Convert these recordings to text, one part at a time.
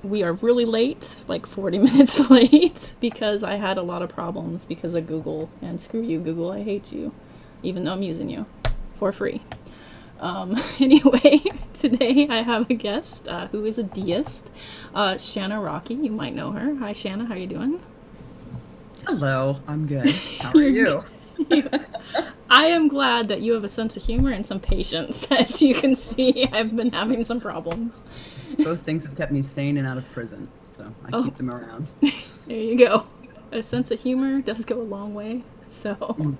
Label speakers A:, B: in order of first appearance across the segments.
A: We are really late, like 40 minutes late, because I had a lot of problems because of Google. And screw you, Google, I hate you, even though I'm using you for free. Anyway, today I have a guest who is a deist, Shanna Rockey. You might know her. Hi, Shanna. How you doing?
B: Hello, I'm good. How are you?
A: I am glad that you have a sense of humor and some patience. As you can see, I've been having some problems.
B: Both things have kept me sane and out of prison, so I
A: Oh,
B: keep them around.
A: there you go. A sense of humor does go a long way. So,
B: Mm.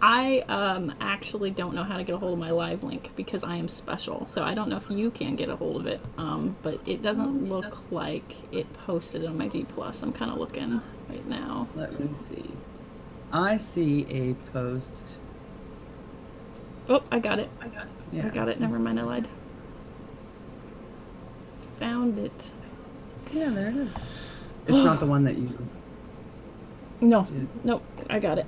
A: I actually don't know how to get a hold of my live link because I am special. So I don't know if you can get a hold of it. But it doesn't look like it posted on my G Plus. I'm kind of looking right now.
B: Let me see. I see a post.
A: Oh, I got it. I
B: Yeah,
A: got it. Never mind, I lied. Found it.
B: yeah, there it is. It's not the one that you
A: No,
B: did.
A: nope. I got it.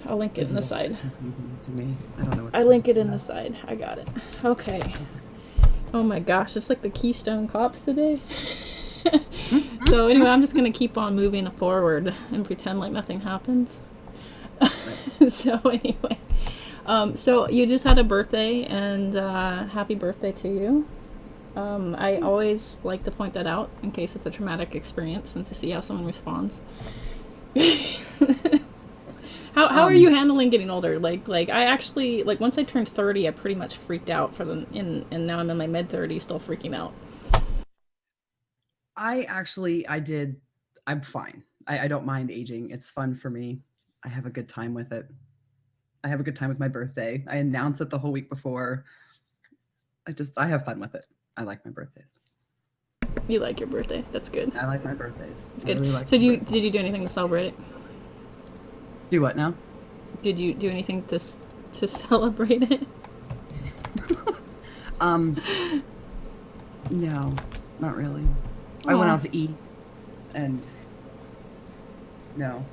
A: I'll link it
B: This
A: in the
B: is a
A: side.
B: little confusing to me. I don't know what's
A: I
B: going
A: link it in the
B: on.
A: side. I got it. Okay. Oh my gosh, it's like the Keystone Cops today. So anyway, I'm just gonna keep on moving forward and pretend like nothing happens.
B: Right.
A: So anyway, so you just had a birthday, and happy birthday to you. I always like to point that out in case it's a traumatic experience and to see how someone responds. How are you
B: Um,
A: handling getting older? Like I actually like once I turned 30, I pretty much freaked out for the in and now I'm in my mid 30s still freaking out.
B: I did. I'm fine. I don't mind aging. It's fun for me. I have a good time with it. I have a good time with my birthday. I announce it the whole week before. I have fun with it. I like my birthdays.
A: You like your birthday. That's good.
B: I like my birthdays.
A: That's
B: I
A: good.
B: really like
A: So
B: my
A: did
B: birthdays.
A: you do anything to celebrate it?
B: Do what now?
A: Did you do anything to celebrate it?
B: Um, no, not really. I went
A: Oh,
B: out to eat and no.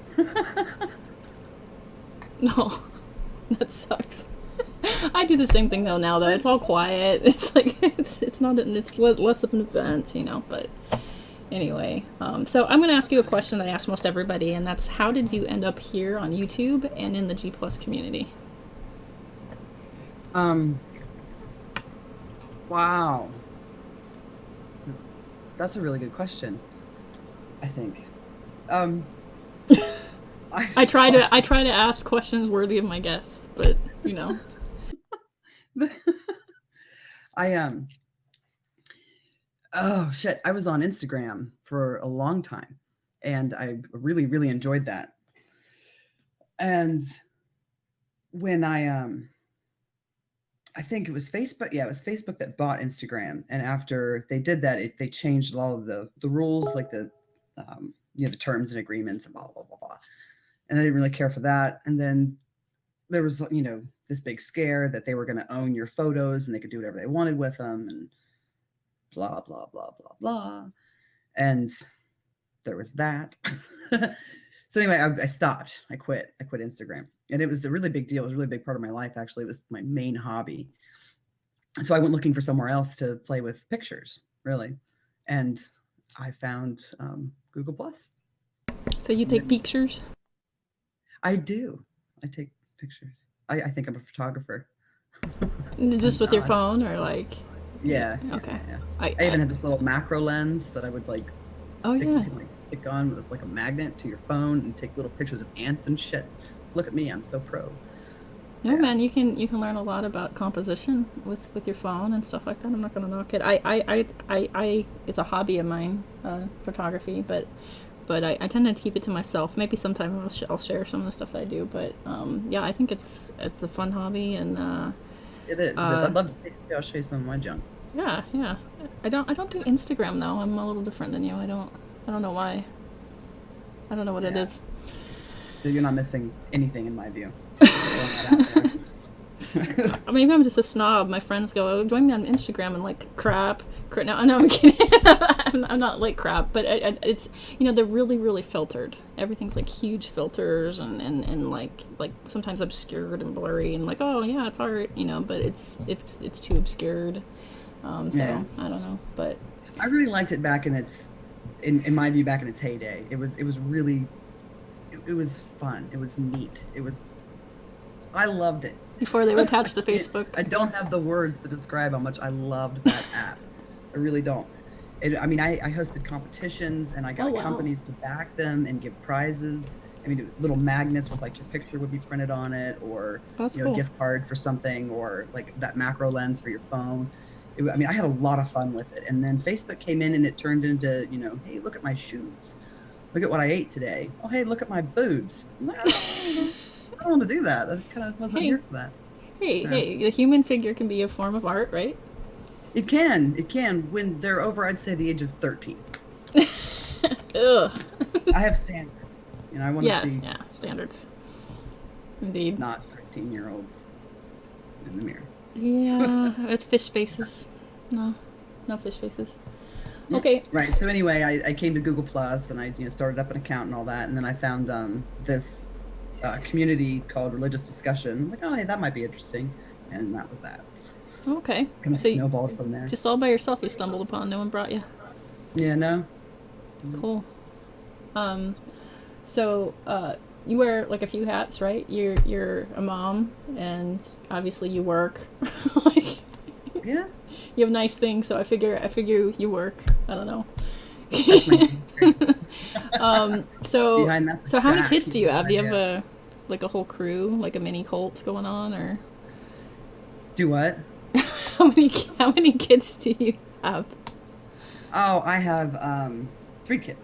A: no. That sucks. I do the same thing though now though. It's all quiet. It's like it's not it's less of an event, you know, but anyway, so I'm going to ask you a question that I ask most everybody, and that's how did you end up here on YouTube and in the G Plus community?
B: Um, wow. That's a really good question, I think. Um, I
A: I
B: started
A: try to ask questions worthy of my guests, but you know,
B: I oh shit, I was on Instagram for a long time and I really really enjoyed that. And when I think it was Facebook. Yeah, it was Facebook that bought Instagram, and after they did that, they changed all of the rules, like the terms and agreements and blah blah blah blah. And I didn't really care for that. And then there was this big scare that they were going to own your photos and they could do whatever they wanted with them and blah blah blah blah blah. And there was that. So anyway, I stopped. I quit. I quit Instagram, and it was a really big deal. It was a really big part of my life. Actually, it was my main hobby. So I went looking for somewhere else to play with pictures, really, and I found Google Plus.
A: so you
B: And
A: take pictures
B: I do. I take pictures. I think I'm a photographer. I'm
A: just with your
B: not.
A: phone or like, yeah,
B: Yeah, yeah,
A: okay.
B: yeah, yeah.
A: I,
B: I
A: I
B: even had this little macro lens that I would
A: oh
B: stick. You
A: yeah.
B: can stick on with like a magnet to your phone and take little pictures of ants and shit. Look at me, I'm so pro.
A: No
B: Yeah,
A: man, you can learn a lot about composition with your phone and stuff like that. I'm not gonna knock it. It's a hobby of mine, photography, but I tend to keep it to myself. Maybe sometime I'll share some of the stuff I do, but yeah, I think it's a fun hobby, and
B: it is. It is.
A: uh,
B: I'd love to see. I'll show you some of my junk.
A: yeah, yeah. I don't do Instagram though. I'm a little different than you. I don't know why. I don't know what it
B: Yeah,
A: is.
B: you're not missing anything in my view. Just throwing that out there.
A: Maybe I'm just a snob. My friends go, "Oh, join me on Instagram," and like crap. No, no, I'm kidding. I'm not like crap, but it's they're really really filtered. Everything's like huge filters and like sometimes obscured and blurry and like oh yeah it's art but it's too obscured.
B: Yeah.
A: I don't know, but
B: I really liked it back in its, in my view, back in its heyday. It was really, it was fun. It was neat. I loved it.
A: before they were attached to Facebook.
B: I don't have the words to describe how much I loved that app. I really don't. I mean, I hosted competitions and I
A: Oh
B: got
A: wow,
B: companies to back them and give prizes. I mean, little magnets with like your picture would be printed on it, or
A: that's
B: a
A: cool.
B: gift card for something, or like that macro lens for your phone. I mean, I had a lot of fun with it. And then Facebook came in and it turned into, hey, look at my shoes. Look at what I ate today. Oh, hey, look at my boobs. I'm like, I don't want to do that. I kind of wasn't
A: Hey,
B: here for that.
A: hey,
B: Yeah.
A: hey! The human figure can be a form of art, right?
B: It can when they're over, I'd say the age of 13.
A: Ugh.
B: I have standards. I want to
A: Yeah,
B: see
A: yeah, standards. Indeed.
B: not 13-year-olds in the mirror.
A: Yeah, with fish faces. No, no fish faces. Okay.
B: Right. So anyway, I came to Google Plus and I started up an account and all that, and then I found this community called Religious Discussion. I'm like, oh, hey, that might be interesting, and that was that.
A: Okay.
B: Kind of
A: So,
B: snowballed from there.
A: just all by yourself, you stumbled upon. No one brought you.
B: Yeah. No.
A: Cool. Um. So, you wear like a few hats, right? You're a mom, and obviously you work. Like,
B: Yeah.
A: you have nice things, so I figure you work. I don't know.
B: That's my secret.
A: So
B: Behind that's a
A: so how many
B: shack.
A: kids do you have? Do you have
B: Yeah.
A: a like a whole crew, like a mini cult going on, or
B: Do what?
A: how many kids do you have?
B: Oh, I have 3 kids.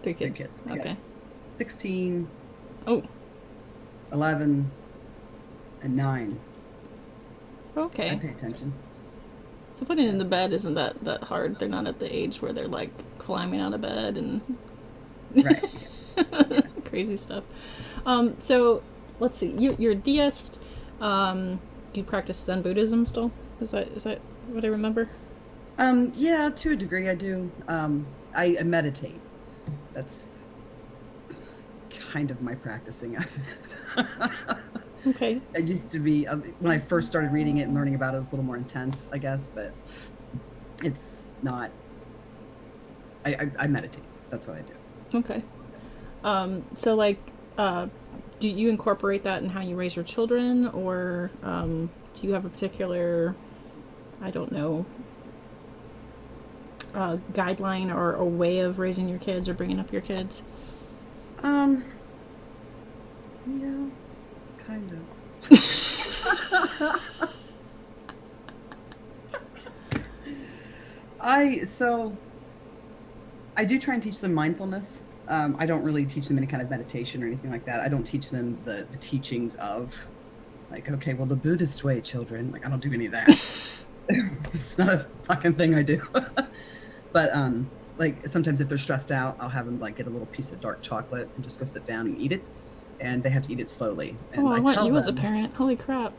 A: Three
B: Three
A: kids.
B: kids. I got
A: Okay.
B: 16,
A: Oh,
B: 11, and 9. I
A: okay.
B: pay attention.
A: So putting it
B: Yeah.
A: in the bed isn't that hard. They're not at the age where they're like climbing out of bed and
B: Right. Yeah. Yeah.
A: crazy stuff. So let's see. You're a deist. Do you practice Zen Buddhism still? Is that what I remember?
B: Yeah, to a degree I do. I meditate. That's kind of my practicing of it.
A: Okay.
B: It used to be when I first started reading it and learning about it, it was a little more intense, I guess, but it's not. I meditate. That's what I do.
A: Okay. So like, uh, do you incorporate that in how you raise your children, or do you have a particular, I don't know, guideline or a way of raising your kids or bringing up your kids?
B: Um, yeah, kind of. So I do try and teach them mindfulness. I don't really teach them any kind of meditation or anything like that. I don't teach them the teachings of like, okay, well, the Buddhist way, children. Like, I don't do any of that. It's not a fucking thing I do. But like sometimes if they're stressed out, I'll have them like get a little piece of dark chocolate and just go sit down and eat it. And they have to eat it slowly.
A: Oh,
B: And
A: I
B: I
A: want
B: tell
A: you as a
B: them,
A: parent. Holy crap.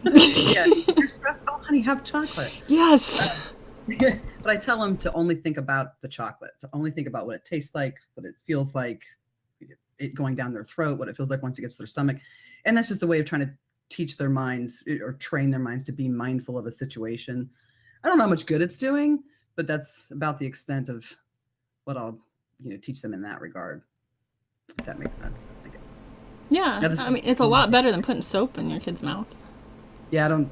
B: yeah, you're stressed. Oh, honey, have chocolate.
A: Yes.
B: But I tell them to only think about the chocolate, to only think about what it tastes like, what it feels like, it going down their throat, what it feels like once it gets to their stomach. And that's just a way of trying to teach their minds or train their minds to be mindful of a situation. I don't know how much good it's doing, but that's about the extent of what I'll, teach them in that regard, if that makes sense, I guess.
A: Yeah.
B: Now, this
A: I
B: is
A: mean, it's a lot better than putting soap in your kid's mouth.
B: yeah, I don't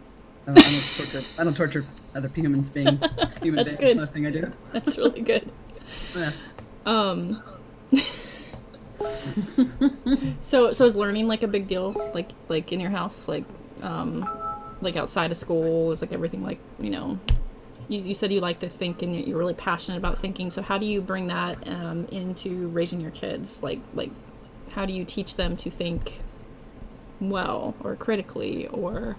B: torture other human
A: That's
B: beings. That's
A: good.
B: nothing I do.
A: That's really good.
B: Yeah.
A: Um, so is learning like a big deal? Like in your house, like outside of school, is like everything like, you said you like to think and you're really passionate about thinking. So how do you bring that into raising your kids? Like how do you teach them to think well or critically or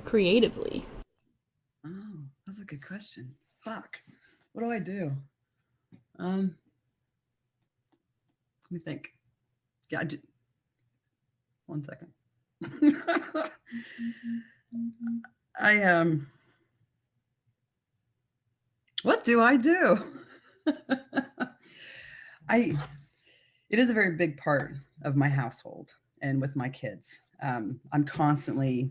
A: creatively?
B: Oh, that's a good question. Fuck. What do I do? Let me think. Yeah, one second. I what do I do? I it is a very big part of my household and with my kids. I'm constantly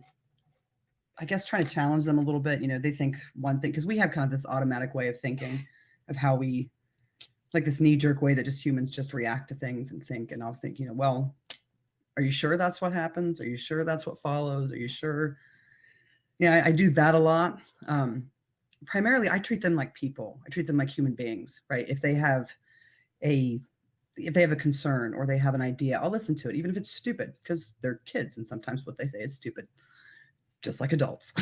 B: I guess trying to challenge them a little bit. They think one thing, because we have kind of this automatic way of thinking of how we, like this knee-jerk way that just humans just react to things and think. And I'll think, well, are you sure that's what happens? Are you sure that's what follows? Are you sure? Yeah, I do that a lot. Primarily, I treat them like people. I treat them like human beings, right? If they have a concern or they have an idea, I'll listen to it, even if it's stupid, because they're kids and sometimes what they say is stupid, just like adults.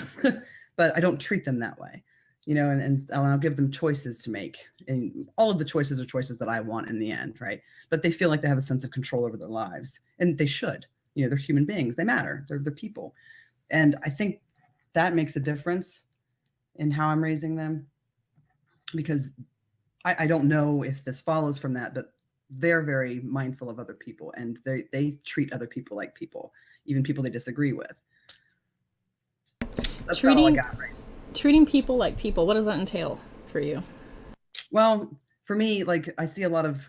B: But I don't treat them that way, and I'll give them choices to make. And all of the choices are choices that I want in the end, right? But they feel like they have a sense of control over their lives, and they should. They're human beings. They matter. They're people. And I think that makes a difference in how I'm raising them, because I don't know if this follows from that, but they're very mindful of other people, and they treat other people like people, even people they disagree with. That's about all I got, right?
A: Treating people like people, what does that entail for you?
B: Well, for me, like I see a lot of,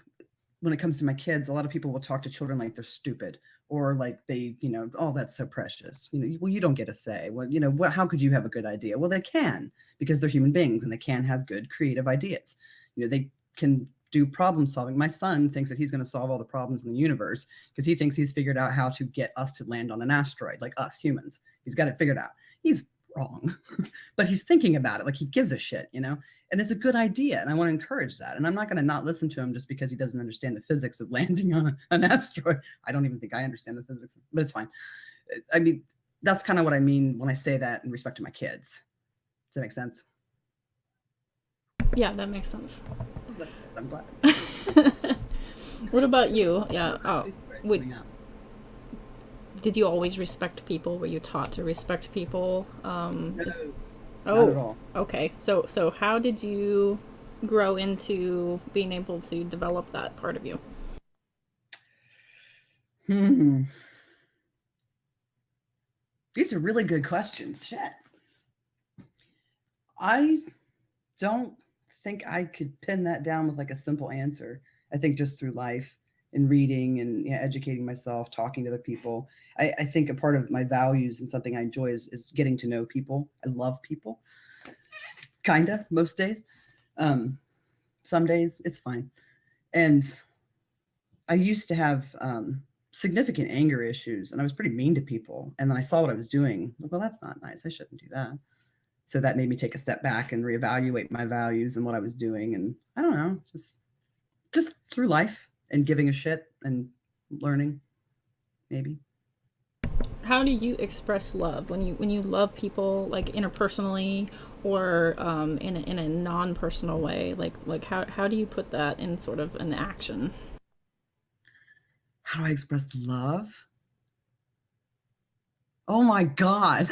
B: when it comes to my kids, a lot of people will talk to children like they're stupid, or like they, oh, that's so precious. Well, you don't get a say. Well, how could you have a good idea? Well, they can, because they're human beings and they can have good creative ideas. They can do problem solving. My son thinks that he's going to solve all the problems in the universe because he thinks he's figured out how to get us to land on an asteroid, like us humans. He's got it figured out. He's wrong, but he's thinking about it like he gives a shit, and it's a good idea, and I want to encourage that. And I'm not going to not listen to him just because he doesn't understand the physics of landing on an asteroid. I don't even think I understand the physics, but it's fine. I mean, that's kind of what I mean when I say that in respect to my kids. Does that make sense?
A: Yeah, that makes sense.
B: That's good. I'm glad.
A: What about you? Yeah. Oh, wait. Did you always respect people? Were you taught to respect people?
B: No, not at all.
A: Okay. So how did you grow into being able to develop that part of you?
B: These are really good questions. Shit. I don't think I could pin that down with like a simple answer. I think just through life and reading and educating myself, talking to other people. I think a part of my values and something I enjoy is getting to know people. I love people, kinda, most days. Some days it's fine. And I used to have significant anger issues, and I was pretty mean to people. And then I saw what I was doing. Well, that's not nice. I shouldn't do that. So that made me take a step back and reevaluate my values and what I was doing. And I don't know, just through life and giving a shit and learning, maybe.
A: How do you express love when you love people, like interpersonally or in a non-personal way? Like how do you put that in sort of an action?
B: How do I express love? Oh my God.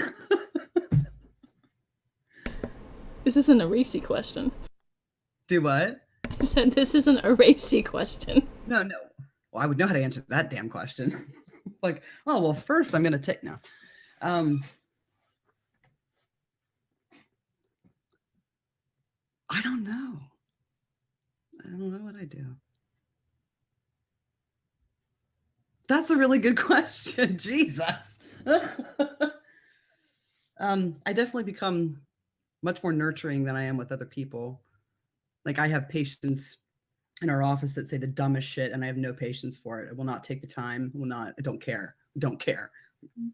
A: This isn't a racy question.
B: Do what?
A: I said this isn't a racy question.
B: No. Well, I would know how to answer that damn question. Like, oh, well, first I'm going to take now. I don't know. I don't know what I do. That's a really good question. Jesus. I definitely become much more nurturing than I am with other people. Like I have patients in our office that say the dumbest shit, and I have no patience for it. I will not take the time. I don't care.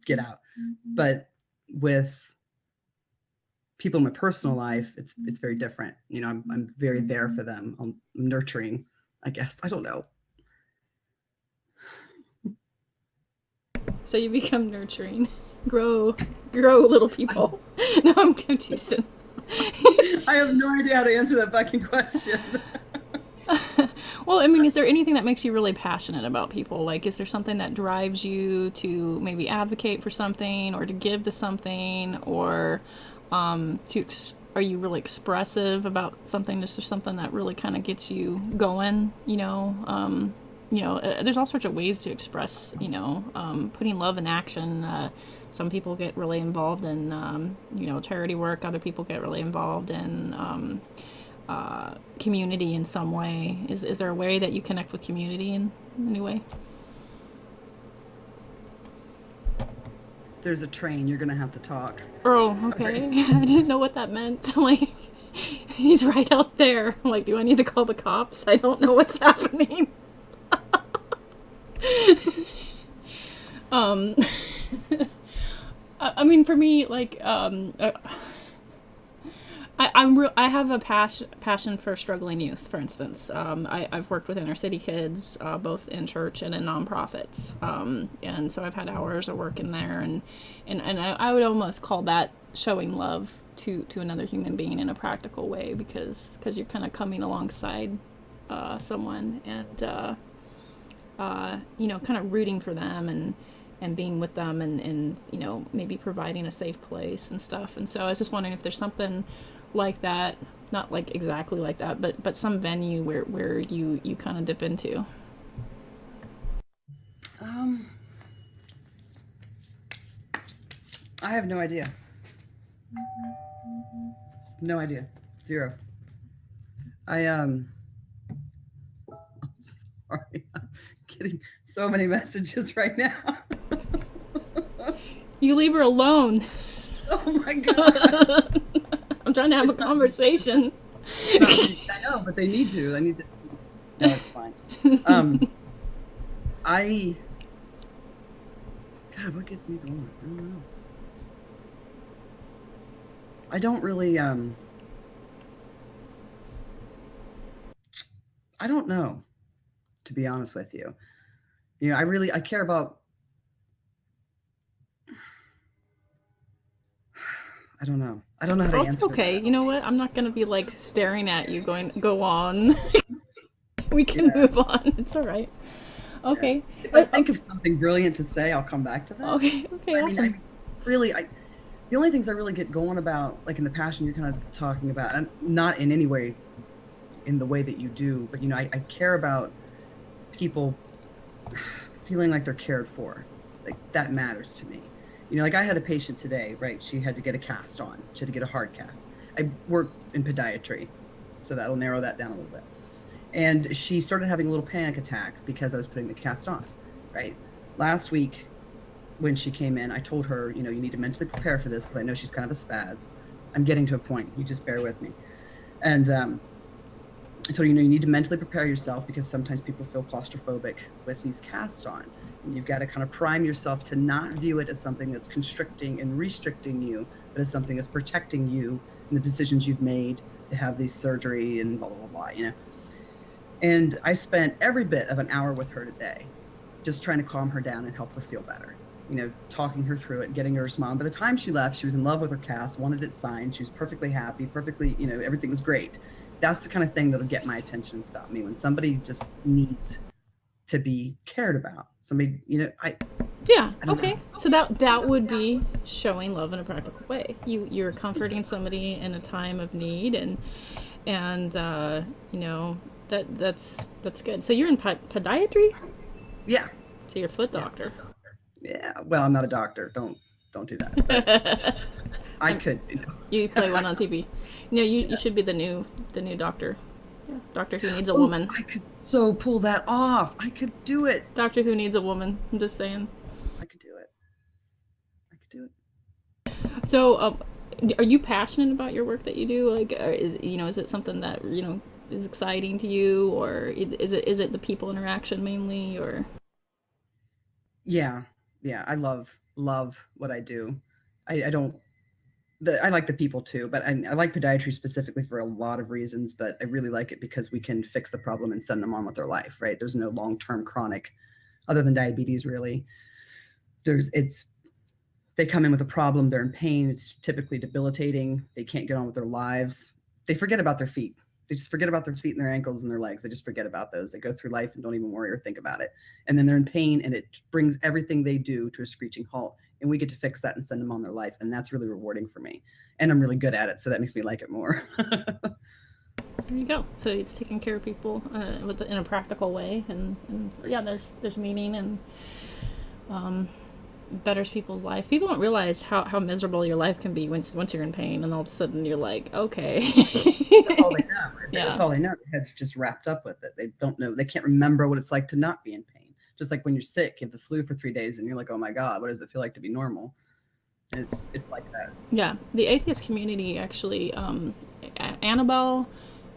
B: Get out. But with people in my personal life, it's very different. I'm very there for them. I'm nurturing, I guess. I don't know.
A: So you become nurturing. Grow little people. No, I'm teasing.
B: I have no idea how to answer that fucking question.
A: Well, I mean, is there anything that makes you really passionate about people? Like, is there something that drives you to maybe advocate for something or to give to something, or are you really expressive about something? Is there something that really kind of gets you going? There's all sorts of ways to express, putting love in action. Some people get really involved in, charity work. Other people get really involved in community in some way. Is there a way that you connect with community in any way?
B: there's a train. You're gonna have to talk.
A: Oh,
B: Sorry.
A: okay. I didn't know what that meant. I'm like, he's right out there. I'm like, do I need to call the cops? I don't know what's happening. um, I mean, for me, like, I have a passion for struggling youth. For instance, I've worked with inner city kids, both in church and in nonprofits, and so I've had hours of work in there, and I would almost call that showing love to another human being in a practical way, because you're kind of coming alongside someone and kind of rooting for them and being with them and maybe providing a safe place and stuff. And so I was just wondering if there's something like that, not like exactly like that, but some venue where you kind of dip into.
B: Um, I have no idea. No idea. Zero. I sorry. I'm getting so many messages right now.
A: You leave her alone.
B: Oh my god.
A: I'm trying to have a
B: It's not me.
A: conversation.
B: It's not me. I know, but they need to. I need to. No, it's fine. Um, I. God, what gets me going? I don't know. I don't really. I don't know, to be honest with you. I care about. I don't know. I don't know how to
A: Oh, it's
B: answer
A: okay.
B: that.
A: You know what? I'm not gonna be like staring at you going, go on. We can
B: Yeah,
A: move on. It's all right.
B: yeah.
A: Okay.
B: If I think of something brilliant to say, I'll come back to that.
A: Okay. Okay.
B: I
A: Awesome.
B: mean, really, the only things I really get going about, like in the passion you're kind of talking about, and not in any way in the way that you do, but I care about people feeling like they're cared for. Like that matters to me. Like I had a patient today, right? She had to get a cast on. She had to get a hard cast. I work in podiatry, so that'll narrow that down a little bit. And she started having a little panic attack because I was putting the cast on, right? Last week when she came in, I told her, you need to mentally prepare for this because I know she's kind of a spaz. I'm getting to a point. You just bear with me. And I told her, you need to mentally prepare yourself because sometimes people feel claustrophobic with these casts on. And you've got to kind of prime yourself to not view it as something that's constricting and restricting you, but as something that's protecting you and the decisions you've made to have these surgery and blah, blah, blah, blah. And I spent every bit of an hour with her today, just trying to calm her down and help her feel better. Talking her through it, getting her to smile. By the time she left, she was in love with her cast, wanted it signed. She was perfectly happy, perfectly, everything was great. That's the kind of thing that'll get my attention and stop me when somebody just needs to be cared about. Somebody,
A: Yeah.
B: I don't know.
A: Okay. So that would be showing love in a practical way. You're comforting somebody in a time of need, and that's good. So you're in podiatry.
B: Yeah,
A: So you're a foot
B: yeah,
A: doctor.
B: yeah. Well, I'm not a doctor. Don't do that. But I
A: I'm,
B: could.
A: you play one on TV. You should be the new doctor. Yeah. Doctor who needs a
B: Oh,
A: woman.
B: I could so pull that off. I could do it.
A: Doctor who needs a woman. I'm just saying.
B: I could do it. I could do it.
A: So, are you passionate about your work that you do? Like, is it something that is exciting to you, or is it the people interaction mainly, or?
B: Yeah, yeah. I love what I do. I don't. I like the people too, but I like podiatry specifically for a lot of reasons. But I really like it because we can fix the problem and send them on with their life. Right? There's no long term chronic, other than diabetes. Really, it's they come in with a problem. They're in pain. It's typically debilitating. They can't get on with their lives. They forget about their feet. They just forget about their feet and their ankles and their legs. They just forget about those. They go through life and don't even worry or think about it. And then they're in pain, and it brings everything they do to a screeching halt. And we get to fix that and send them on their life. And that's really rewarding for me. And I'm really good at it. So that makes me like it more.
A: There you go. So it's taking care of people in a practical way, and yeah, there's meaning and um, betters people's life. People don't realize how miserable your life can be once you're in pain, and all of a sudden you're like, okay.
B: That's all they know. That's
A: Yeah.
B: all they know. Their head's just wrapped up with it. They don't know. They can't remember what it's like to not be in pain. Just like when you're sick, you have the flu for 3 days and you're like, oh my God, what does it feel like to be normal? It's like that.
A: Yeah, the atheist community actually, Annabelle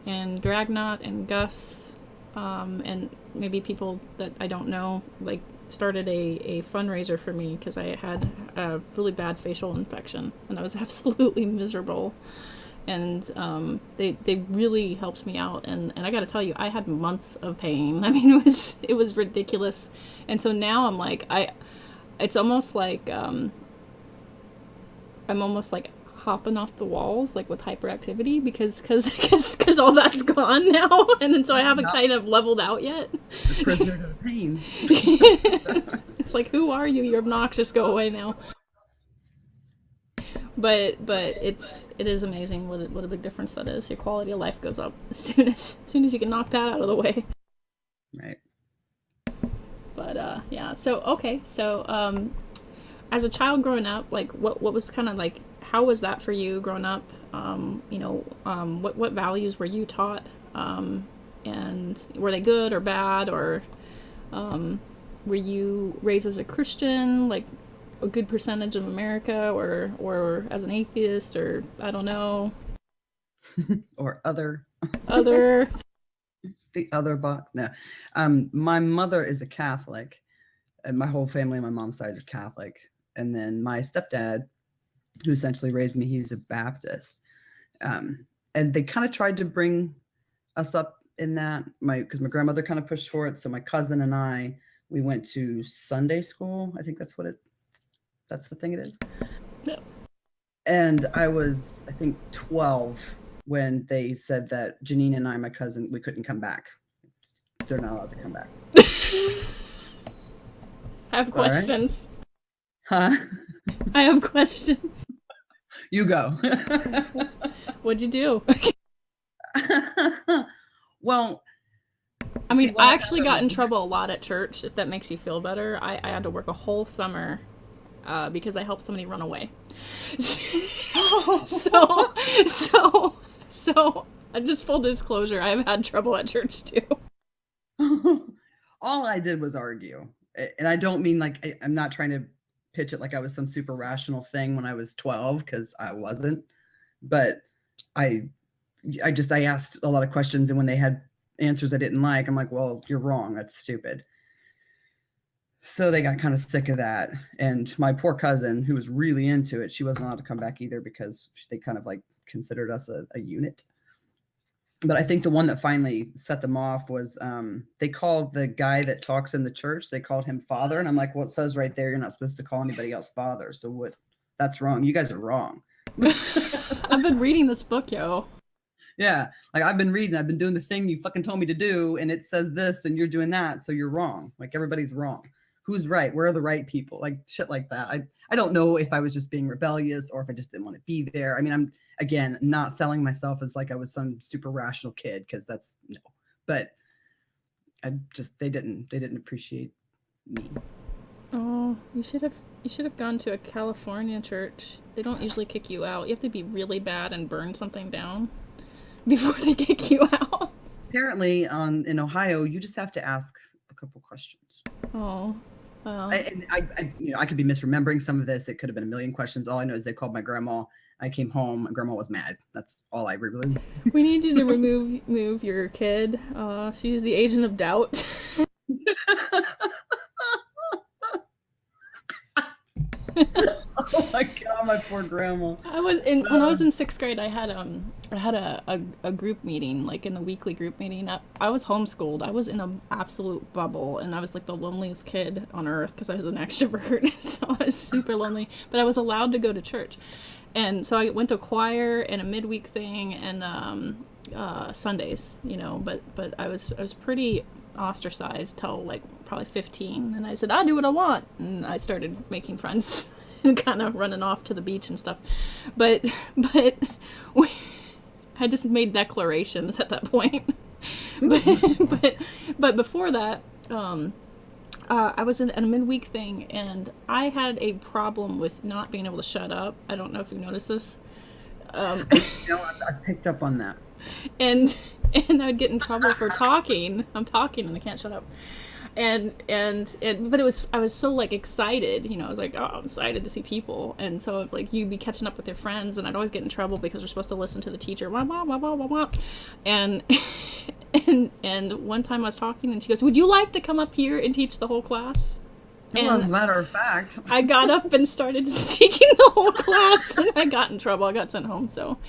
A: and Dragnot and Gus, and maybe people that I don't know, like started a fundraiser for me because I had a really bad facial infection and I was absolutely miserable. And they really helped me out, and I got to tell you, I had months of pain. I mean, it was ridiculous, and so now I'm like it's almost like I'm almost like hopping off the walls like with hyperactivity because all that's gone now, and then so I haven't
B: Not
A: kind of leveled out yet.
B: a prisoner to the pain.
A: It's like, who are you? You're obnoxious. Go away now. But it is amazing what a big difference that is. Your quality of life goes up as soon as you can knock that out of the way.
B: Right.
A: But yeah. So okay. So as a child growing up, like what was kind of like, how was that for you growing up? What values were you taught? And were they good or bad, or were you raised as a Christian, like a good percentage of America, or as an atheist, or I don't know,
B: Or other.
A: other?
B: The other box. No. My mother is a Catholic, and my whole family on my mom's side is Catholic. And then my stepdad, who essentially raised me, he's a Baptist. And they kind of tried to bring us up in that, because my grandmother kind of pushed for it. So my cousin and I, we went to Sunday school. I think that's the thing it is.
A: No.
B: And I was, I think, 12 when they said that Janine and I, my cousin, we couldn't come back. They're not allowed to come back.
A: I have questions.
B: Huh?
A: I have questions.
B: You go.
A: What'd you do?
B: Well,
A: I mean, I actually got in trouble a lot at church, if that makes you feel better. I had to work a whole summer because I helped somebody run away. so, just full disclosure, I've had trouble at church too.
B: all I did was argue. And I don't mean like, I'm not trying to pitch it like I was some super rational thing when I was 12, because I wasn't. But I asked a lot of questions, and when they had answers I didn't like, I'm like, well, you're wrong. That's stupid. So they got kind of sick of that. And my poor cousin, who was really into it, she wasn't allowed to come back either because they kind of like considered us a unit. But I think the one that finally set them off was they called the guy that talks in the church, they called him father. And I'm like, well, it says right there, you're not supposed to call anybody else father. So what? That's wrong. You guys are wrong.
A: I've been reading this book, yo.
B: Yeah. Like I've been doing the thing you fucking told me to do. And it says this, and you're doing that. So you're wrong. Like everybody's wrong. Who's right? Where are the right people? Like shit like that. I don't know if I was just being rebellious or if I just didn't want to be there. I mean, I'm, again, not selling myself as like I was some super rational kid, because that's no. But they didn't appreciate me.
A: Oh, you should have gone to a California church. They don't usually kick you out. You have to be really bad and burn something down before they kick you out.
B: Apparently, in Ohio, you just have to ask a couple questions.
A: Oh. Well.
B: I could be misremembering some of this. It could have been a million questions. All I know is they called my grandma. I came home. My grandma was mad. That's all I really.
A: We need you to move your kid. She's the agent of doubt.
B: Oh my god, my poor grandma.
A: When I was in 6th grade. I had a group meeting, like in the weekly group meeting. I was homeschooled. I was in an absolute bubble, and I was like the loneliest kid on earth because I was an extrovert. So I was super lonely. But I was allowed to go to church, and so I went to choir and a midweek thing and Sundays, But I was pretty ostracized till like probably 15, and I said, I do what I want, and I started making friends and kind of running off to the beach and stuff, but I just made declarations at that point. but before that, I was in a midweek thing, and I had a problem with not being able to shut up. I don't know if you noticed this.
B: I picked up on that.
A: And I'd get in trouble for talking. I'm talking and I can't shut up. But I was so like excited, I was like, oh, I'm excited to see people. And so like you'd be catching up with your friends, and I'd always get in trouble because we're supposed to listen to the teacher, wah, wah, wah, wah, wah, wah. And and one time I was talking, and she goes, would you like to come up here and teach the whole class?
B: Well, as a matter of fact,
A: I got up and started teaching the whole class, and I got in trouble. I got sent home. So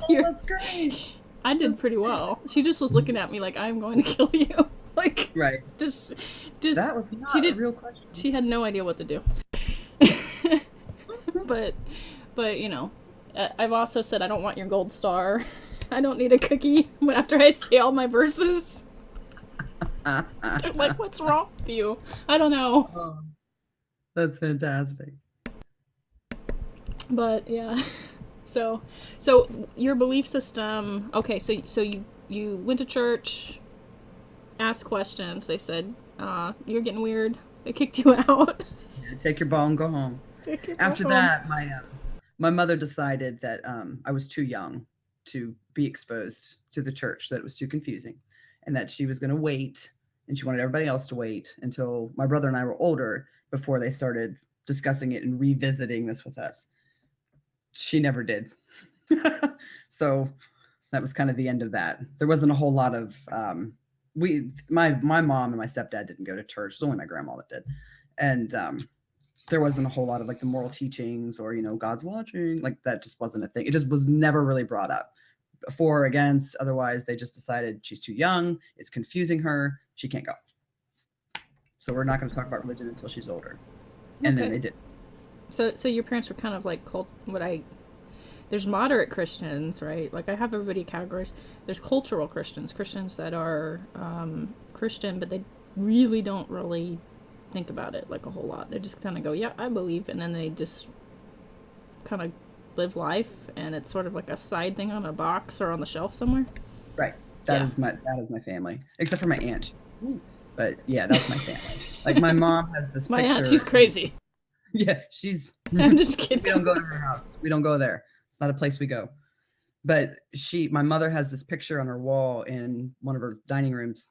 B: that's great.
A: I did pretty well. She just was looking at me like, I'm going to kill you. Like,
B: right.
A: Just
B: that was not a real question.
A: She had no idea what to do. but I've also said I don't want your gold star. I don't need a cookie after I say all my verses. They're like, what's wrong with you? I don't know.
B: Oh, that's fantastic.
A: But yeah. So your belief system. Okay, so you went to church, asked questions. They said, you're getting weird. They kicked you out.
B: Take your ball and go home. After that, my mother decided that I was too young to be exposed to the church, that it was too confusing, and that she was going to wait, and she wanted everybody else to wait until my brother and I were older before they started discussing it and revisiting this with us. She never did. So that was kind of the end of that. There wasn't a whole lot of my mom and my stepdad didn't go to church. It was only my grandma that did. And there wasn't a whole lot of like the moral teachings or, God's watching. Like that just wasn't a thing. It just was never really brought up. For or against. Otherwise, they just decided she's too young. It's confusing her. She can't go. So we're not going to talk about religion until she's older. And then they did.
A: So your parents were kind of like there's moderate Christians, right? Like I have everybody categories. There's cultural Christians that are Christian, but they really don't really think about it like a whole lot. They just kind of go, yeah, I believe, and then they just kind of live life, and it's sort of like a side thing on a box or on the shelf somewhere.
B: Right. That is my family, except for my aunt. But yeah, that's my family. Like my mom has this
A: my
B: picture.
A: Aunt, she's crazy.
B: Yeah, she's.
A: I'm just kidding.
B: We don't go to her house. We don't go there. It's not a place we go. But my mother has this picture on her wall in one of her dining rooms.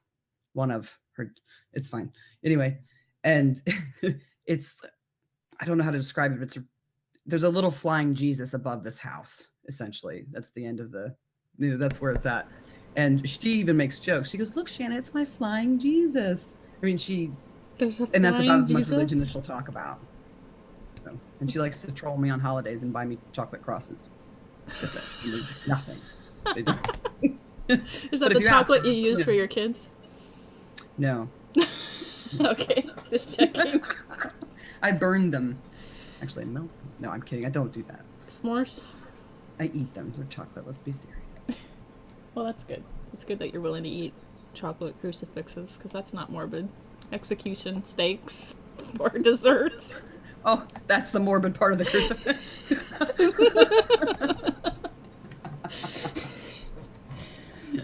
B: It's fine. Anyway, and I don't know how to describe it, but there's a little flying Jesus above this house, essentially. That's the end of that's where it's at. And she even makes jokes. She goes, look, Shanna, it's my flying Jesus. I mean,
A: there's a
B: and that's about as much
A: Jesus?
B: religion as she'll talk about. So, and she likes to troll me on holidays and buy me chocolate crosses. That's it. Nothing.
A: Is that the chocolate you use for your kids?
B: No.
A: Okay, just checking.
B: I burned them. Actually, I melt them. No, I'm kidding. I don't do that.
A: S'mores?
B: I eat them. They're chocolate. Let's be serious.
A: Well, that's good. It's good that you're willing to eat chocolate crucifixes, because that's not morbid. Execution, steaks, or desserts.
B: Oh, that's the morbid part of the crucifix.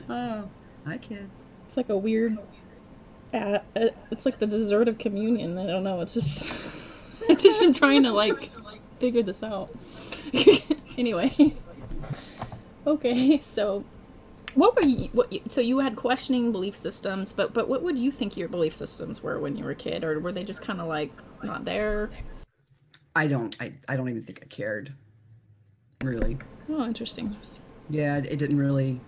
B: Oh, I kid.
A: It's like a weird. It's like the dessert of communion. I don't know. It's just. I'm trying to like figure this out. Anyway. Okay, so so you had questioning belief systems, but what would you think your belief systems were when you were a kid, or were they just kind of like not there?
B: I don't even think I cared, really.
A: Oh, interesting.
B: Yeah, it didn't really.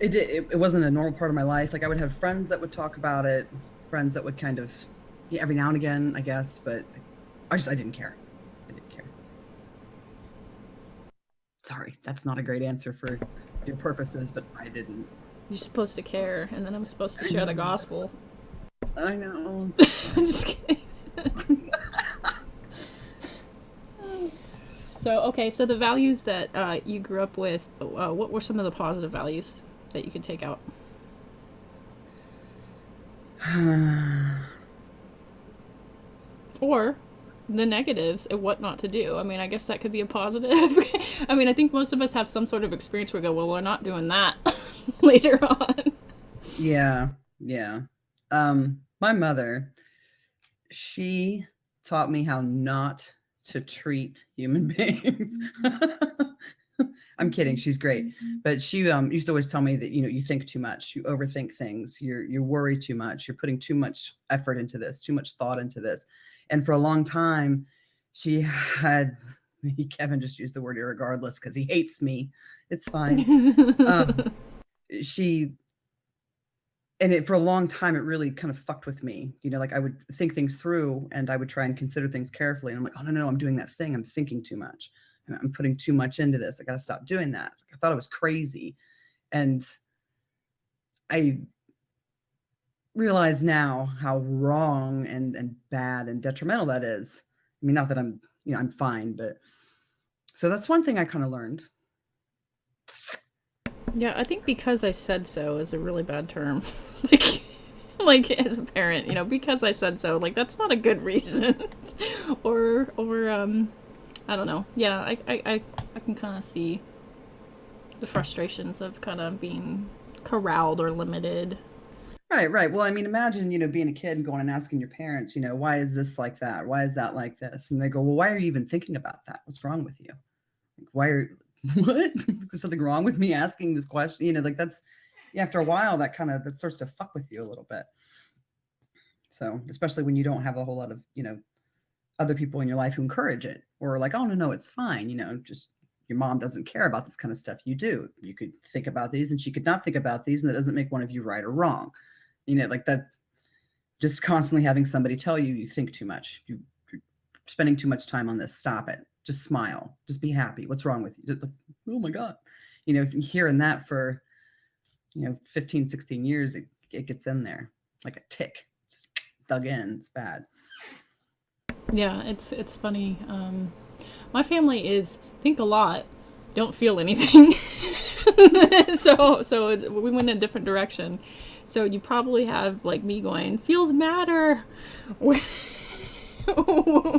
B: It wasn't a normal part of my life. Like I would have friends that would talk about it, friends that would kind of, every now and again, I guess, but I didn't care. I didn't care. Sorry, that's not a great answer for your purposes, but I didn't.
A: You're supposed to care, and then I'm supposed to share the gospel.
B: I know.
A: I'm just kidding. So the values that you grew up with, what were some of the positive values that you could take out? Or the negatives and what not to do. I mean, I guess that could be a positive. I mean, I think most of us have some sort of experience where we go, well, we're not doing that later on.
B: Yeah. My mother, she taught me how not to treat human beings. I'm kidding. She's great. But she used to always tell me that, you think too much, you overthink things, you worry too much, you're putting too much effort into this, too much thought into this. And for a long time, she had Kevin just used the word irregardless because he hates me. It's fine. She and it for a long time it really kind of fucked with me. Like I would think things through and I would try and consider things carefully. And I'm like, oh no, I'm doing that thing. I'm thinking too much. And I'm putting too much into this. I gotta stop doing that. I thought I was crazy. And I realize now how wrong and bad and detrimental that is. I mean, not that I'm fine, but so that's one thing I kind of learned.
A: Yeah, I think because I said so is a really bad term. like as a parent, because I said so, like that's not a good reason. or I don't know. Yeah, I can kind of see the frustrations of kind of being corralled or limited.
B: Right. Well, I mean, imagine, being a kid and going and asking your parents, why is this like that? Why is that like this? And they go, well, why are you even thinking about that? What's wrong with you? Like, why are what? There's something wrong with me asking this question? Like that's after a while that starts to fuck with you a little bit. So especially when you don't have a whole lot of, other people in your life who encourage it or like, oh no, it's fine. Just your mom doesn't care about this kind of stuff. You do. You could think about these and she could not think about these. And that doesn't make one of you right or wrong. Like that, just constantly having somebody tell you think too much. You're spending too much time on this. Stop it. Just smile. Just be happy. What's wrong with you? Just like, oh my God. Hearing that for, 15, 16 years, it gets in there like a tick, just dug in. It's bad.
A: Yeah, it's funny. My family is think a lot, don't feel anything. so we went in a different direction. So you probably have like me going, feels matter,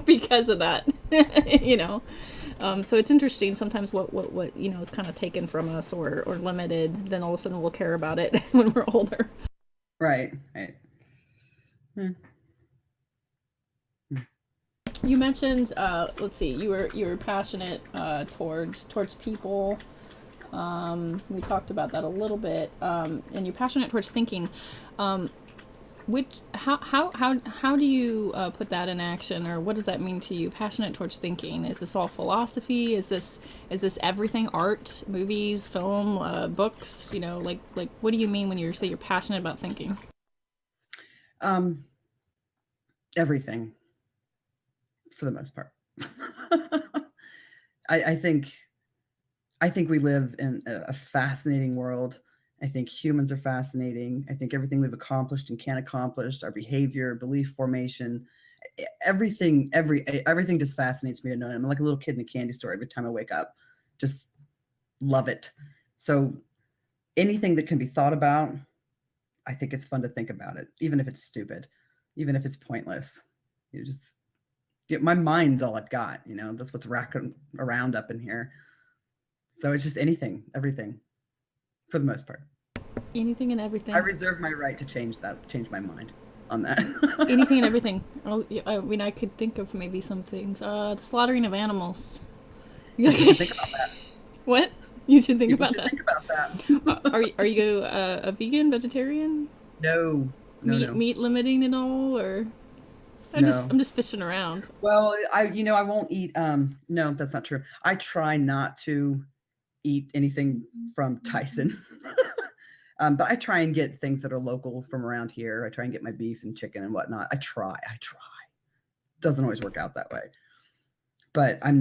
A: because of that, So it's interesting sometimes what is kind of taken from us or limited. Then all of a sudden we'll care about it when we're older.
B: Right.
A: You mentioned, let's see, you were passionate towards people. We talked about that a little bit, and you're passionate towards thinking. How do you put that in action, or what does that mean to you? Passionate towards thinking. Is this all philosophy? Is this everything? Art, movies, film, books? Like what do you mean when you say you're passionate about thinking?
B: Everything, for the most part. I think we live in a fascinating world. I think humans are fascinating. I think everything we've accomplished and can accomplish, our behavior, belief formation, everything just fascinates me to know. I'm like a little kid in a candy store every time I wake up. Just love it. So anything that can be thought about, I think it's fun to think about it, even if it's stupid, even if it's pointless. My mind's all I've got, that's what's racking around up in here. So it's just anything, everything, for the most part.
A: Anything and everything.
B: I reserve my right to change my mind on that.
A: Anything and everything. I mean, I could think of maybe some things. The slaughtering of animals.
B: You should think about that.
A: What? You should think
B: People
A: about
B: should
A: that.
B: Think about that.
A: Are you a vegan, vegetarian?
B: No.
A: Meat limiting at all, or? I'm just fishing around.
B: Well, I won't eat. No, that's not true. I try not to eat anything from Tyson. But I try and get things that are local from around here. I try and get my beef and chicken and whatnot. I try. Doesn't always work out that way. But I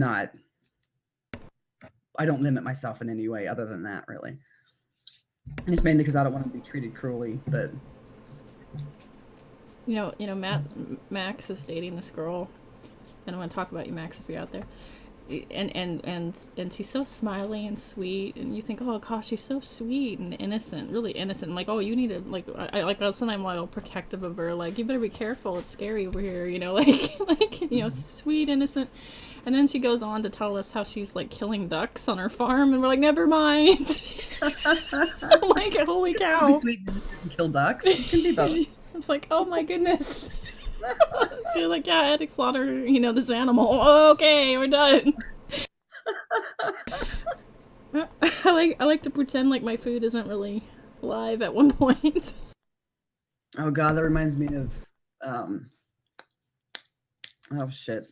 B: don't limit myself in any way other than that, really. And it's mainly because I don't want to be treated cruelly, but
A: Max is dating this girl, and I want to talk about you, Max, if you're out there. And she's so smiley and sweet, and you think, oh gosh, she's so sweet and innocent, really innocent. I'm like, oh, you need to I all of a sudden I'm all protective of her, like, you better be careful, it's scary over here, sweet, innocent. And then she goes on to tell us how she's like killing ducks on her farm, and we're like, never mind. I'm like, holy cow.
B: Be sweet and kill ducks. It can be both.
A: It's like, oh my goodness. So you're like, yeah, I had to slaughter, this animal. Oh, okay, we're done. I like to pretend like my food isn't really live at one point.
B: Oh God, that reminds me of oh shit.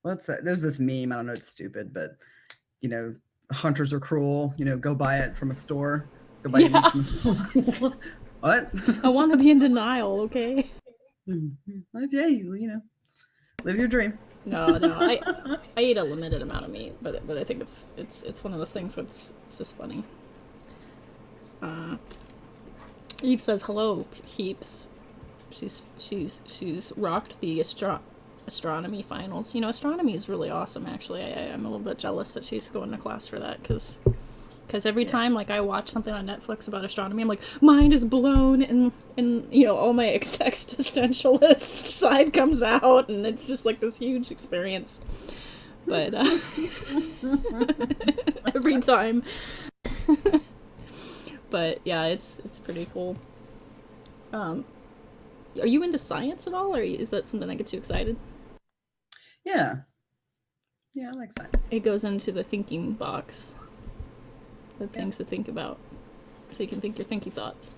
B: What's that? There's this meme. I don't know. It's stupid, but hunters are cruel. Go buy it from a store. Go buy your meat from a store. What?
A: I want to be in denial. Okay.
B: Yeah, live your dream.
A: No, I eat a limited amount of meat, but I think it's one of those things where it's just funny. Eve says hello, heaps. She's rocked the astronomy finals. Astronomy is really awesome. Actually, I'm a little bit jealous that she's going to class for that because every time like I watch something on Netflix about astronomy, I'm like, mind is blown, and all my existentialist side comes out, and it's just like this huge experience. But every time. But yeah, it's pretty cool. Are you into science at all, or is that something that gets you excited?
B: Yeah, I like science.
A: It goes into the thinking box. The things to think about, so you can think your thinky thoughts.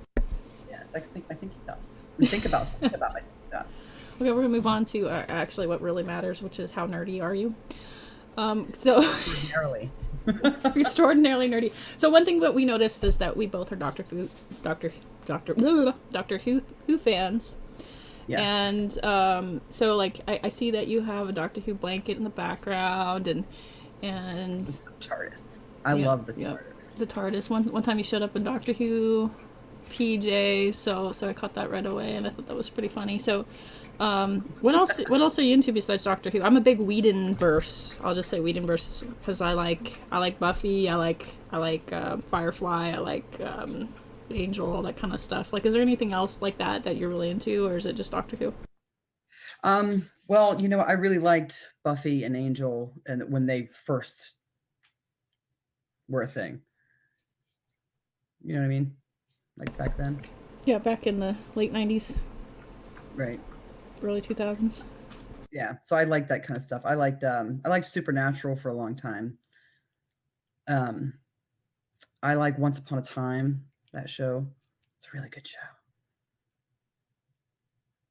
B: Yes, I can think my thinky thoughts. Think about my thinky thoughts.
A: Okay, we're gonna move on to actually what really matters, which is how nerdy are you? So extraordinarily nerdy. So one thing that we noticed is that we both are Doctor Who fans. Yes. And so like I see that you have a Doctor Who blanket in the background, and
B: the TARDIS. I love the TARDIS.
A: Yeah. The TARDIS. One time you showed up in Doctor Who PJ, so I caught that right away, and I thought that was pretty funny. So, what else are you into besides Doctor Who? I'm a big Whedonverse. I'll just say Whedonverse because I like Buffy. I like Firefly. I like Angel, all that kind of stuff. Like, is there anything else like that you're really into, or is it just Doctor Who?
B: Well, I really liked Buffy and Angel, and when they first were a thing. You know what I mean? Like back then?
A: Yeah, back in the late 90s.
B: Right.
A: Early 2000s.
B: Yeah, so I liked that kind of stuff. I liked Supernatural for a long time. I like Once Upon a Time, that show. It's a really good show.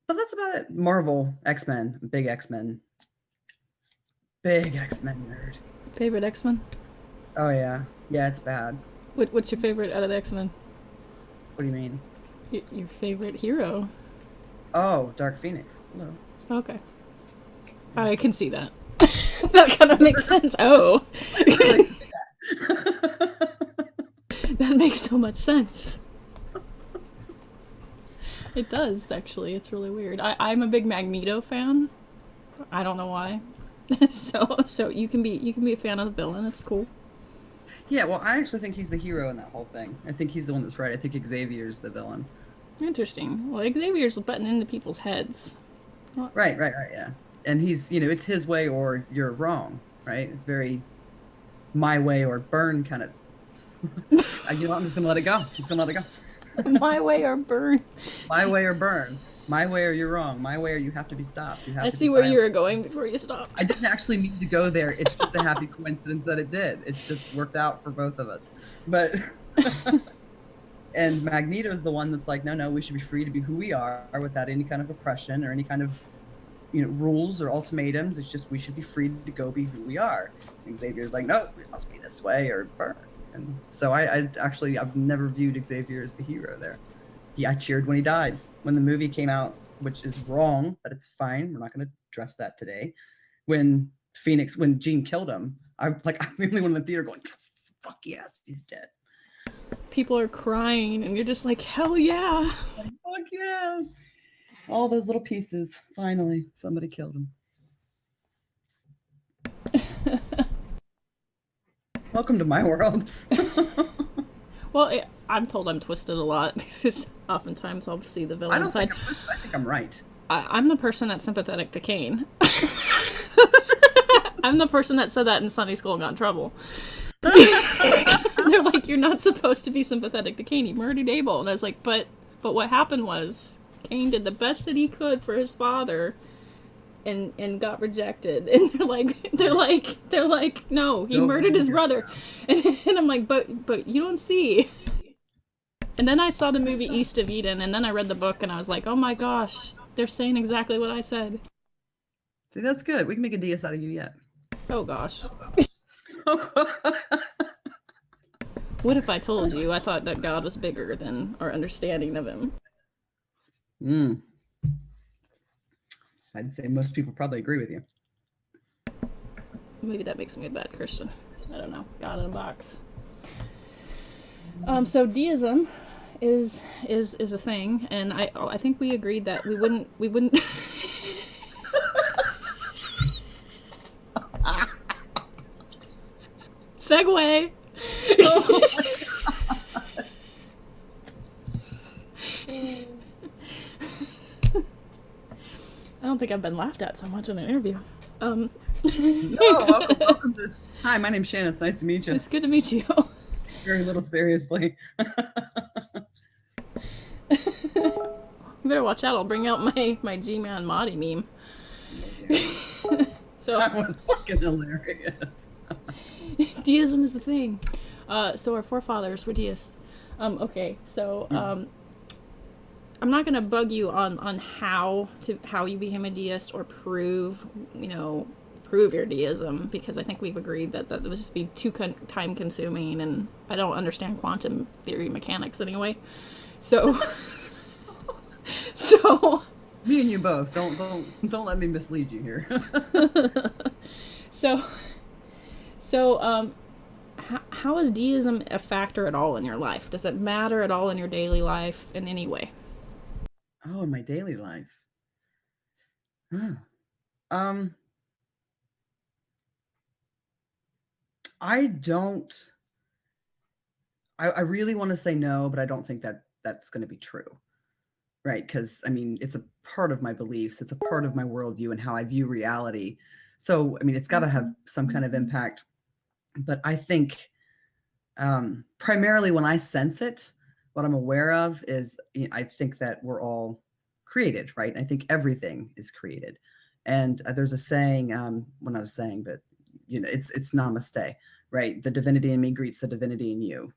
B: But that's about it. Marvel, X-Men, big X-Men nerd.
A: Favorite X-Men?
B: Oh yeah. Yeah, it's bad.
A: What's your favorite out of the X-Men?
B: What do you mean?
A: Your favorite hero?
B: Oh, Dark Phoenix. Hello.
A: Okay. I can see that. That kind of makes sense. Oh. That makes so much sense. It does, actually. It's really weird. I'm a big Magneto fan. I don't know why. So you can be a fan of the villain. It's cool.
B: Yeah, well, I actually think he's the hero in that whole thing. I think he's the one that's right. I think Xavier's the villain.
A: Interesting. Well, Xavier's butting into people's heads.
B: Right, yeah. And he's, it's his way or you're wrong, right? It's very my way or burn kind of. I'm just going to let it go.
A: My way or burn.
B: My way or burn. My way or you're wrong. My way or you have to be stopped.
A: I see where you were going before you stopped.
B: I didn't actually mean to go there. It's just a happy coincidence that it did. It's just worked out for both of us. But and Magneto's the one that's like, no, we should be free to be who we are without any kind of oppression or any kind of rules or ultimatums. It's just we should be free to go be who we are. And Xavier's like, no, it must be this way or burn. And so I've never viewed Xavier as the hero there. I cheered when he died. When the movie came out, which is wrong, but it's fine. We're not going to address that today. When Jean killed him, I'm the only one in the theater going, fuck yes, he's dead.
A: People are crying, and you're just like, hell yeah.
B: Fuck yeah. All those little pieces. Finally, somebody killed him. Welcome to my world.
A: Well, I'm told I'm twisted a lot because oftentimes I'll see the villain side.
B: I think I'm right.
A: I'm the person that's sympathetic to Cain. I'm the person that said that in Sunday school and got in trouble. They're like, you're not supposed to be sympathetic to Cain. He murdered Abel. And I was like, but what happened was Cain did the best that he could for his father, and got rejected, and they're like, no, he
B: Go
A: murdered
B: back
A: his
B: here.
A: brother, and I'm like, but you don't see. And then I saw the movie East of Eden, and then I read the book, and I was like, oh my gosh, they're saying exactly what I said.
B: See, that's good. We can make a deist out of you yet.
A: Oh gosh. What if I told you I thought that God was bigger than our understanding of him?
B: Mm. I'd say most people probably agree with you.
A: Maybe that makes me a bad Christian. I don't know. God in a box. So deism is a thing, and I think we agreed that we wouldn't segue. I don't think I've been laughed at so much in an interview.
B: No, welcome to. Hi, my name's Shanna. It's nice to meet you.
A: It's good to meet you.
B: Very little seriously.
A: You better watch out. I'll bring out my G-Man Mahdi meme. So
B: That was fucking hilarious.
A: deism is the thing. So our forefathers were deists. Okay, so I'm not gonna bug you on how you became a deist or prove your deism, because I think we've agreed that would just be too time consuming, and I don't understand quantum theory mechanics anyway. So so
B: Me and you both. Don't let me mislead you here.
A: so how is deism a factor at all in your life? Does it matter at all in your daily life in any way?
B: Oh, in my daily life. Huh. I don't. I really want to say no, but I don't think that that's going to be true, right? Because I mean, it's a part of my beliefs, it's a part of my worldview and how I view reality. So I mean, it's got to have some kind of impact. But I think primarily when I sense it, what I'm aware of is I think that we're all created, right? I think everything is created. And there's a saying, well, not a saying, but it's namaste, right? The divinity in me greets the divinity in you.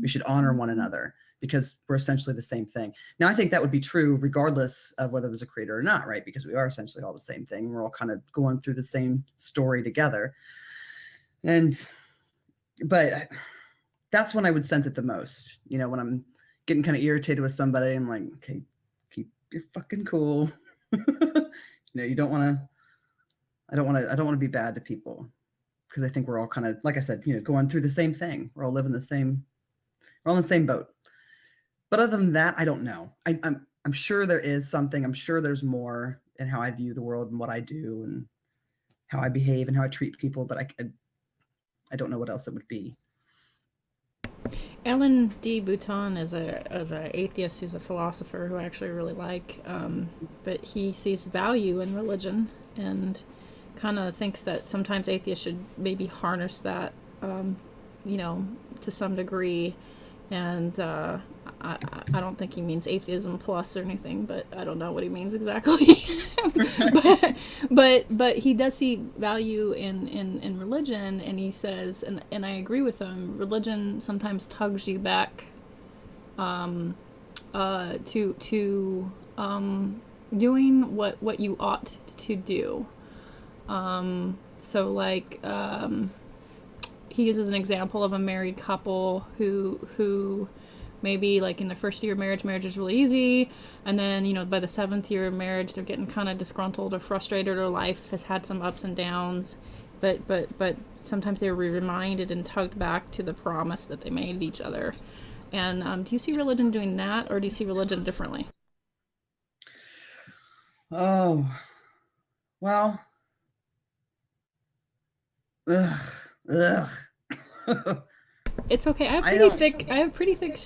B: We should honor one another because we're essentially the same thing. Now, I think that would be true regardless of whether there's a creator or not, right? Because we are essentially all the same thing. We're all kind of going through the same story together. But that's when I would sense it the most. When I'm getting kind of irritated with somebody, I'm like, okay, keep your fucking cool. You don't want to. I don't want to be bad to people because I think we're all kind of, like I said, going through the same thing. We're all living the same. We're all in the same boat. But other than that, I don't know. I'm sure there is something. I'm sure there's more in how I view the world and what I do and how I behave and how I treat people. But I don't know what else it would be.
A: Ellen D. Bouton is a atheist who's a philosopher who I actually really like, but he sees value in religion and kind of thinks that sometimes atheists should maybe harness that, to some degree. And I don't think he means atheism plus or anything, but I don't know what he means exactly. but he does see value in religion, and he says, and I agree with him, religion sometimes tugs you back to doing what you ought to do. So like he uses an example of a married couple who maybe like in the first year of marriage is really easy, and then by the 7th year of marriage they're getting kind of disgruntled or frustrated, or life has had some ups and downs, but sometimes they're reminded and tugged back to the promise that they made each other. And do you see religion doing that, or do you see religion differently?
B: Oh, well, ugh.
A: It's okay. I have pretty thick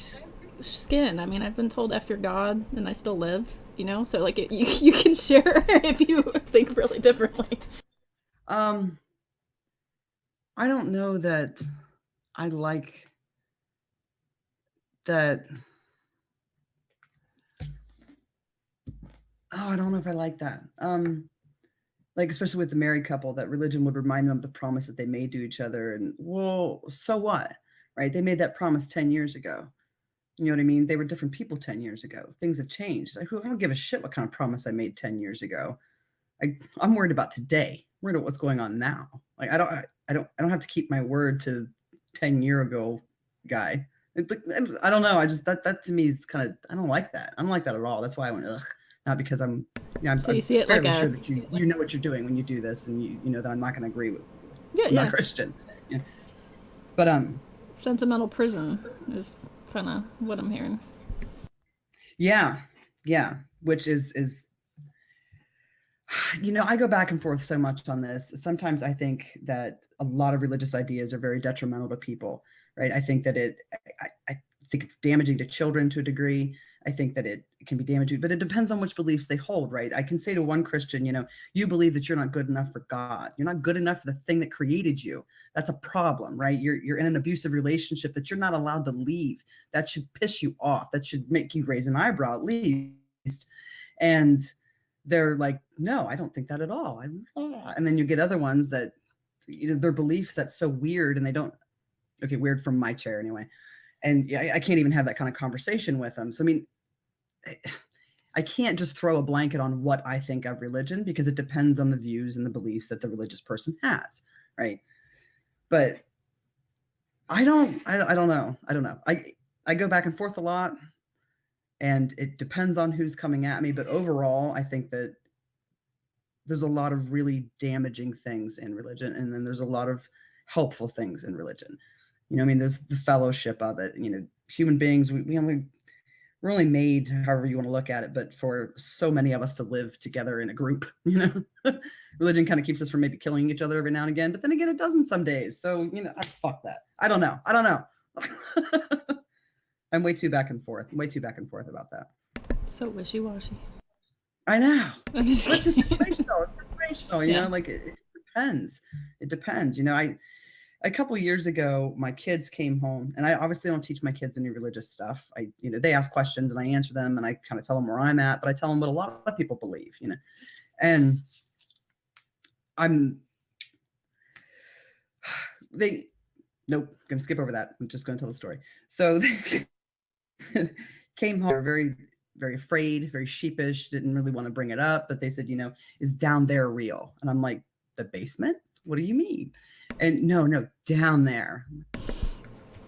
A: skin. I mean, I've been told F your God, and I still live. So like you can share if you think really differently.
B: I don't know that I like that. Oh, I don't know if I like that. like especially with the married couple, that religion would remind them of the promise that they made to each other. And well, so what? Right? They made that promise 10 years ago. You know what I mean? They were different people 10 years ago. Things have changed. Like, I don't give a shit what kind of promise I made 10 years ago. I'm worried about today. I'm worried about what's going on now. Like I don't have to keep my word to 10-year ago guy. I don't know. I just that to me is kind of, I don't like that. I don't like that at all. That's why I went ugh. Not because
A: So you
B: I'm
A: see it like
B: fairly sure
A: a,
B: that you know what you're doing when you do this, and you know that I'm not going to agree with.
A: yeah,
B: I'm not
A: yeah,
B: a Christian. Yeah. But
A: sentimental prison is kind of what I'm hearing.
B: yeah, yeah, which is you know, I go back and forth so much on this. Sometimes I think that a lot of religious ideas are very detrimental to people, right? I think that I think it's damaging to children to a degree. I think that it can be damaging, but it depends on which beliefs they hold, right? I can say to one Christian, you know, you believe that you're not good enough for God. You're not good enough for the thing that created you. That's a problem, right? You're in an abusive relationship that you're not allowed to leave. That should piss you off. That should make you raise an eyebrow at least. And they're like, no, I don't think that at all. And then you get other ones that, you know, their beliefs that's so weird, and they don't, okay, weird from my chair anyway. And yeah, I can't even have that kind of conversation with them. So I mean, I can't just throw a blanket on what I think of religion, because it depends on the views and the beliefs that the religious person has, right? But I don't know. I don't know. I go back and forth a lot, and it depends on who's coming at me. But overall, I think that there's a lot of really damaging things in religion, and then there's a lot of helpful things in religion. You know, I mean, there's the fellowship of it. You know, human beings, we're only made, however you want to look at it, but for so many of us to live together in a group. You know, religion kind of keeps us from maybe killing each other every now and again, but then again, it doesn't some days. So you know, fuck that. I don't know. I'm way too back and forth. Way too back and forth about that.
A: So wishy-washy.
B: I know.
A: I'm just
B: Well, it's just
A: kidding.
B: situational. It's situational, you
A: Yeah.
B: know, like it depends. It depends. You know, a couple years ago, my kids came home, and I obviously don't teach my kids any religious stuff. You know, they ask questions and I answer them, and I kind of tell them where I'm at, but I tell them what a lot of people believe, you know. And I'm, they, nope, gonna skip over that. I'm just gonna tell the story. So they came home, they were very, very afraid, very sheepish, didn't really want to bring it up, but they said, you know, is down there real? And I'm like, the basement? What do you mean? And no, down there.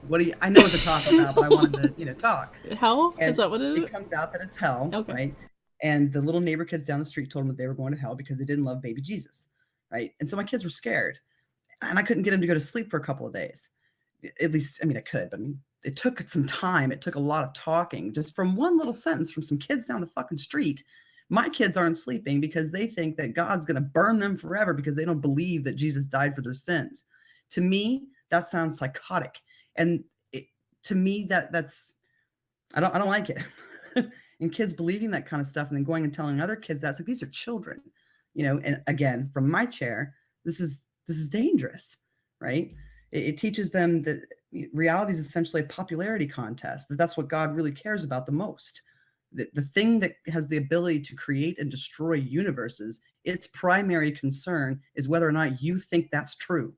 B: What do you, I know what to talk about, but I wanted to, you know, talk.
A: Hell?
B: And
A: Is that what it is?
B: it comes out that it's hell,
A: Okay.
B: right? And the little neighbor kids down the street told them that they were going to hell because they didn't love baby Jesus, right? And so my kids were scared, and I couldn't get them to go to sleep for a couple of days. At least, I mean, I could, but I mean, it took some time. It took a lot of talking just from one little sentence from some kids down the fucking street. My kids aren't sleeping because they think that God's going to burn them forever because they don't believe that Jesus died for their sins. To me, that sounds psychotic. And to me, that's, I don't like it. And kids believing that kind of stuff and then going and telling other kids that's like, these are children, you know. And again, from my chair, this is dangerous, right? It teaches them that reality is essentially a popularity contest, that's what God really cares about the most. The thing that has the ability to create and destroy universes, its primary concern is whether or not you think that's true.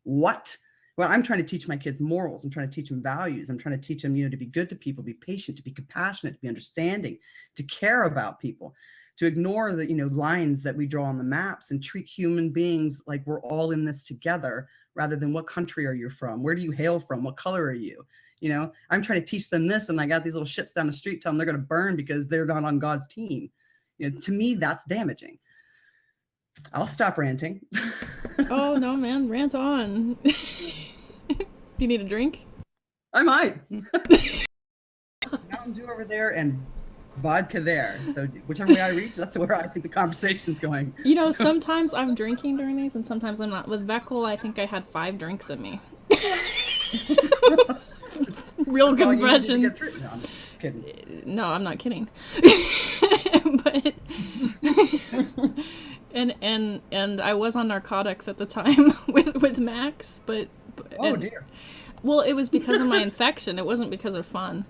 B: What? Well, I'm trying to teach my kids morals. I'm trying to teach them values. I'm trying to teach them, you know, to be good to people, be patient, to be compassionate, to be understanding, to care about people, to ignore the, you know, lines that we draw on the maps and treat human beings like we're all in this together, rather than what country are you from? Where do you hail from? What color are you? You know, I'm trying to teach them this, and I got these little shits down the street telling them they're going to burn because they're not on God's team. You know, to me, that's damaging. I'll stop ranting.
A: Oh no, man, rant on. Do you need a drink?
B: I might. Mountain Dew over there and vodka there. So whichever way I reach, that's where I think the conversation's going.
A: You know, sometimes I'm drinking during these, and sometimes I'm not. With Veckel, I think I had 5 drinks in me. Real confession.
B: No, I'm just kidding.
A: No, I'm not kidding. But and I was on narcotics at the time with Max, but
B: Oh dear.
A: Well, it was because of my infection. It wasn't because of fun.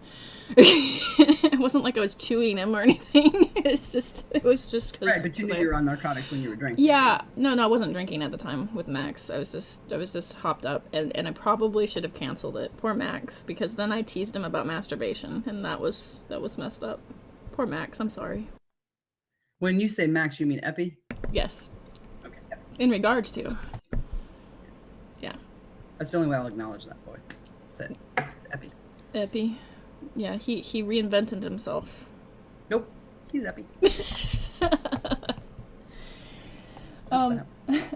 A: It wasn't like I was chewing him or anything. It was just because.
B: Right, but you knew you were on narcotics when you were drinking.
A: Yeah, no, I wasn't drinking at the time with Max. I was just hopped up, and I probably should have canceled it. Poor Max, because then I teased him about masturbation, and that was messed up. Poor Max, I'm sorry.
B: When you say Max, you mean Epi?
A: Yes,
B: Okay.
A: in regards to, yeah,
B: That's the only way I'll acknowledge that boy. That's it. It's Epi.
A: Epi, yeah, he reinvented himself.
B: Nope. He's Epi.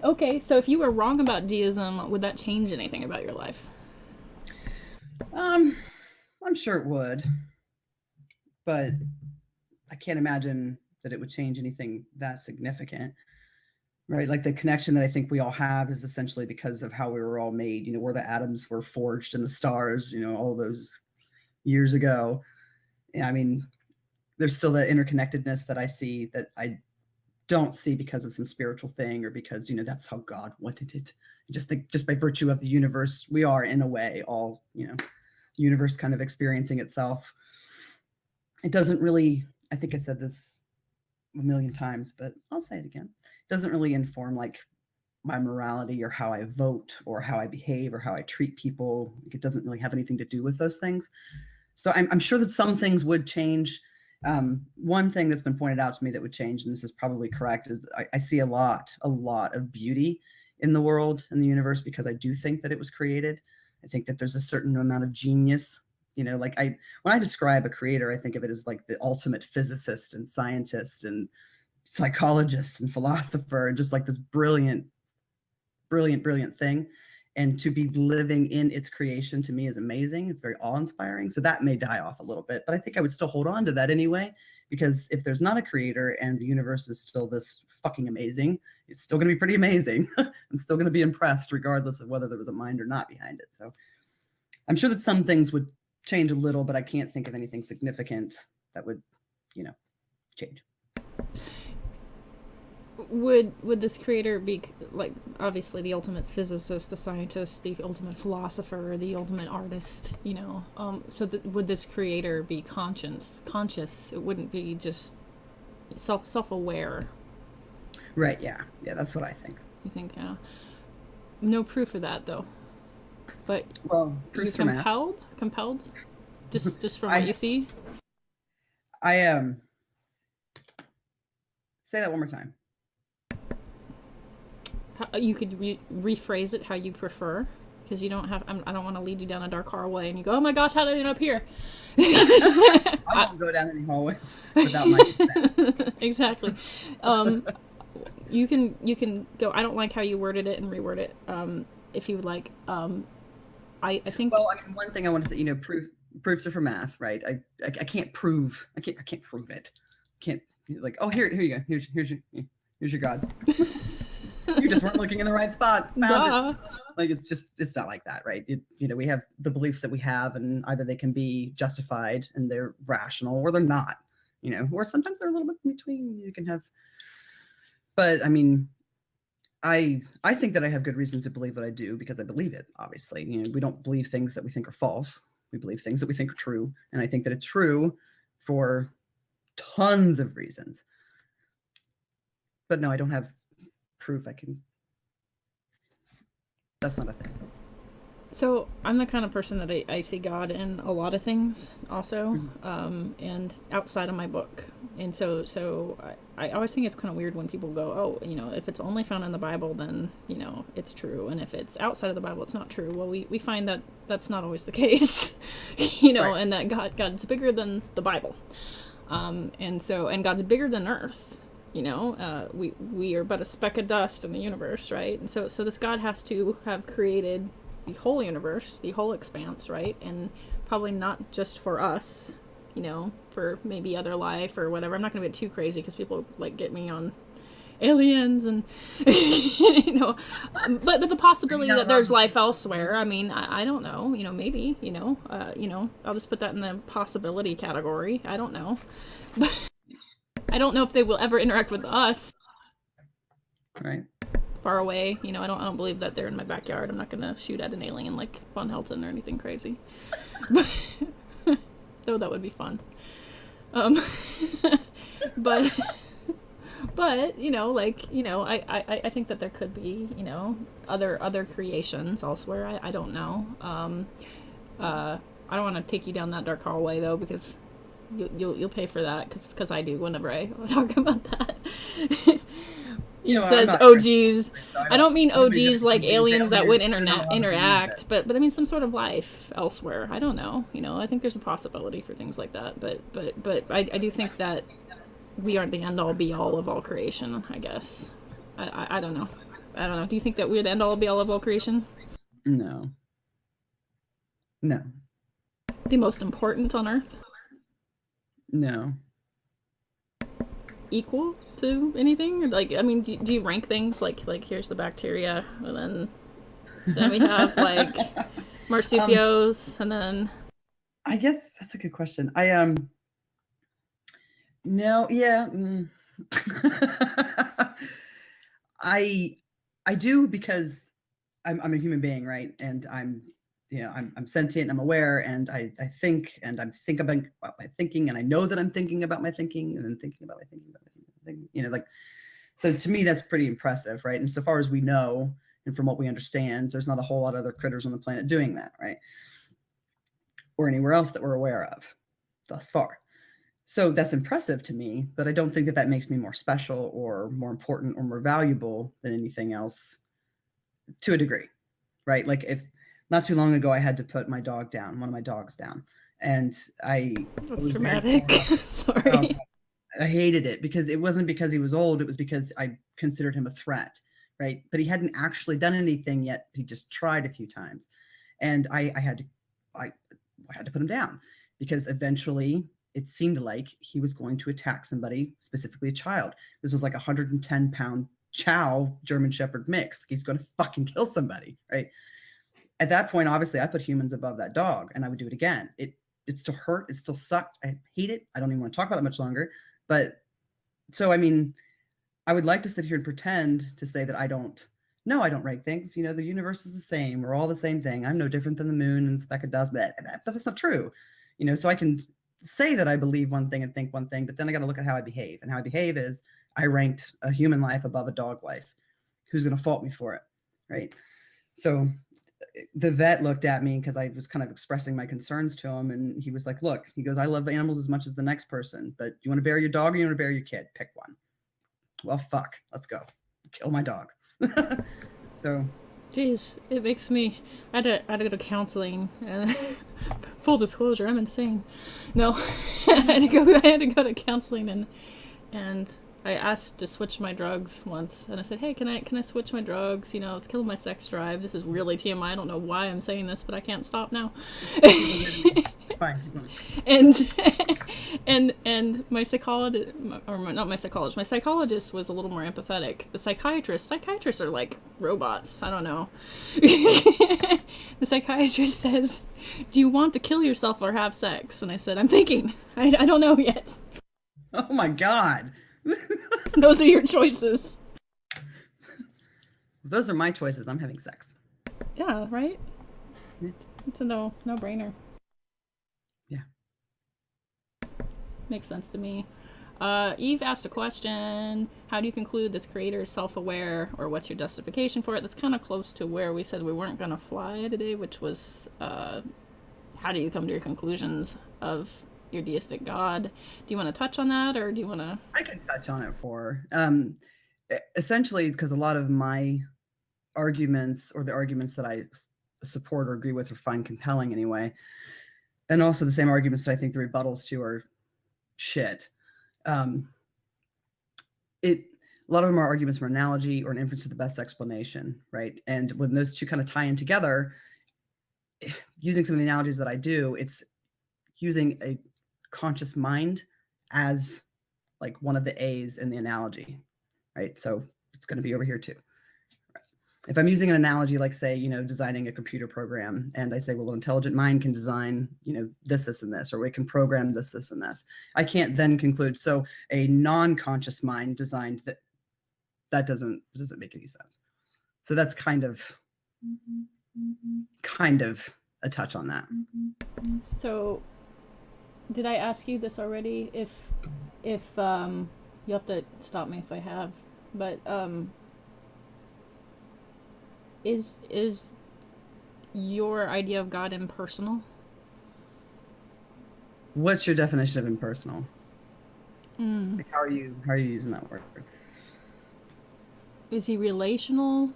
A: Okay, so if you were wrong about deism, would that change anything about your life?
B: I'm sure it would, but I can't imagine that it would change anything that significant, right? Like the connection that I think we all have is essentially because of how we were all made, where the atoms were forged in the stars, all those years ago. Yeah, I mean, there's still that interconnectedness that I see that I don't see because of some spiritual thing or because, that's how God wanted it. Just by virtue of the universe, we are in a way all, universe kind of experiencing itself. It doesn't really, I think I said this a million times, but I'll say it again. It doesn't really inform like my morality or how I vote or how I behave or how I treat people. It doesn't really have anything to do with those things. So I'm sure that some things would change. One thing that's been pointed out to me that would change, and this is probably correct, is I see a lot of beauty in the world, in the universe, because I do think that it was created. I think that there's a certain amount of genius, like when I describe a creator, I think of it as like the ultimate physicist and scientist and psychologist and philosopher and just like this brilliant thing. And to be living in its creation to me is amazing. It's very awe-inspiring. So that may die off a little bit, but I think I would still hold on to that anyway, because if there's not a creator and the universe is still this fucking amazing, it's still going to be pretty amazing. I'm still going to be impressed regardless of whether there was a mind or not behind it. So I'm sure that some things would change a little, but I can't think of anything significant that would, change.
A: Would this creator be like obviously the ultimate physicist, the scientist, the ultimate philosopher, the ultimate artist? Would this creator be conscious? It wouldn't be just self-aware.
B: Right. Yeah. That's what I think.
A: You think? No proof of that though. But
B: well,
A: you're compelled, just from what you see.
B: I am. Say that one more time.
A: You could rephrase it how you prefer, because you don't have. I don't want to lead you down a dark hallway and you go, oh my gosh, how did I end up here?
B: I won't go down any hallways without my consent.
A: Exactly. You can go. I don't like how you worded it, and reword it. If you would like. I think.
B: Well, I mean, one thing I want to say, proofs are for math, right? I can't prove. I can't prove it. Can't like, oh, here you go. Here's your God. You just weren't looking in the right spot. Found it. Like it's not like that, right? We have the beliefs that we have, and either they can be justified and they're rational, or they're not. Or sometimes they're a little bit in between. You can have, but I mean, I think that I have good reasons to believe what I do because I believe it. Obviously, we don't believe things that we think are false. We believe things that we think are true, and I think that it's true for tons of reasons. But no, I don't have proof that's not a thing.
A: So I'm the kind of person that I see God in a lot of things also, and outside of my book. And so I always think it's kind of weird when people go, oh, if it's only found in the Bible, then, it's true. And if it's outside of the Bible, it's not true. Well, we find that that's not always the case, right. And that God's bigger than the Bible. And God's bigger than Earth. We are but a speck of dust in the universe, right? And so this God has to have created the whole universe, the whole expanse, right? And probably not just for us, for maybe other life or whatever. I'm not going to get too crazy because people like get me on aliens and but the possibility that there's life elsewhere. I mean, I don't know. Maybe. I'll just put that in the possibility category. I don't know. But I don't know if they will ever interact with us.
B: Right.
A: far away. You know, I don't believe that they're in my backyard. I'm not gonna shoot at an alien like Von Helton or anything crazy. Though that would be fun. But you know, like, you know, I think that there could be, you know, other creations elsewhere. I don't know. I don't want to take you down that dark hallway though, because you'll pay for that, because I do whenever I talk about that. He says OGs. I don't mean OGs like aliens that would interact, but I mean some sort of life elsewhere. I don't know. You know, I think there's a possibility for things like that. But I do think that we aren't the end all be all of all creation, I guess. I don't know. I don't know. Do you think that we're the end all be all of all creation?
B: No.
A: The most important on Earth?
B: No.
A: Equal to anything? Like, I mean, do you rank things like here's the bacteria, and then we have like marsupials, and then
B: I guess that's a good question. No, yeah. I do, because I'm a human being, right? And I'm sentient, I'm aware, and I think, and I'm thinking about my thinking, and I know that I'm thinking about my thinking, and then thinking about my thinking about my thinking, you know, like, so to me, that's pretty impressive, right? And so far as we know, and from what we understand, there's not a whole lot of other critters on the planet doing that, right? Or anywhere else that we're aware of thus far. So that's impressive to me, but I don't think that makes me more special or more important or more valuable than anything else, to a degree, right? Like, if not too long ago I had to put my dog down, one of my dogs down, and
A: that's dramatic. Sorry.
B: I hated it, because it wasn't because he was old, it was because I considered him a threat, right? But he hadn't actually done anything yet. He just tried a few times, and I had to put him down, because eventually it seemed like he was going to attack somebody, specifically a child. This was like 110-pound Chow German Shepherd mix. He's going to fucking kill somebody, right? At that point, obviously, I put humans above that dog, and I would do it again. It still hurt. It still sucked. I hate it. I don't even want to talk about it much longer. But so, I mean, I would like to sit here and pretend to say that I don't rank things. You know, the universe is the same. We're all the same thing. I'm no different than the moon and speck of dust, but that's not true. You know, so I can say that I believe one thing and think one thing, but then I got to look at how I behave. And how I behave is I ranked a human life above a dog life. Who's going to fault me for it, right? So the vet looked at me, because I was kind of expressing my concerns to him, and he was like, look, he goes, I love animals as much as the next person, but you want to bury your dog or you want to bury your kid? Pick one. Well, fuck, let's go. Kill my dog. So,
A: jeez, it makes me. I had to go to counseling. Full disclosure, I'm insane. No, I had to go to counseling, and I asked to switch my drugs once, and I said, hey, can I switch my drugs? You know, it's killing my sex drive. This is really TMI. I don't know why I'm saying this, but I can't stop now.
B: It's fine.
A: And my psychologist, or not my psychologist, my psychologist was a little more empathetic. The psychiatrists are like robots. I don't know. The psychiatrist says, do you want to kill yourself or have sex? And I said, I'm thinking. I don't know yet.
B: Oh my God.
A: Those are your choices.
B: Those are my choices. I'm having sex.
A: Yeah, right? It's a no-brainer.
B: Yeah.
A: Makes sense to me. Eve asked a question. How do you conclude this creator is self-aware, or what's your justification for it? That's kind of close to where we said we weren't going to fly today, which was how do you come to your conclusions of your deistic God? Do you want to touch on that, or do you want to?
B: I can touch on it for essentially, because a lot of my arguments, or the arguments that I support or agree with or find compelling anyway, and also the same arguments that I think the rebuttals to are shit. A lot of them are arguments from analogy or an inference to the best explanation, right? And when those two kind of tie in together, using some of the analogies that I do, it's using a conscious mind as like one of the A's in the analogy, right? So it's going to be over here too. If I'm using an analogy, like say, you know, designing a computer program, and I say, well, an intelligent mind can design, you know, this, and this, or we can program this, and this. I can't then conclude, so a non-conscious mind designed that doesn't make any sense. So that's kind of a touch on that.
A: So, did I ask you this already? If you have to stop me if I have, but is your idea of God impersonal?
B: What's your definition of impersonal?
A: Mm.
B: Like, how are you using that word?
A: Is he relational?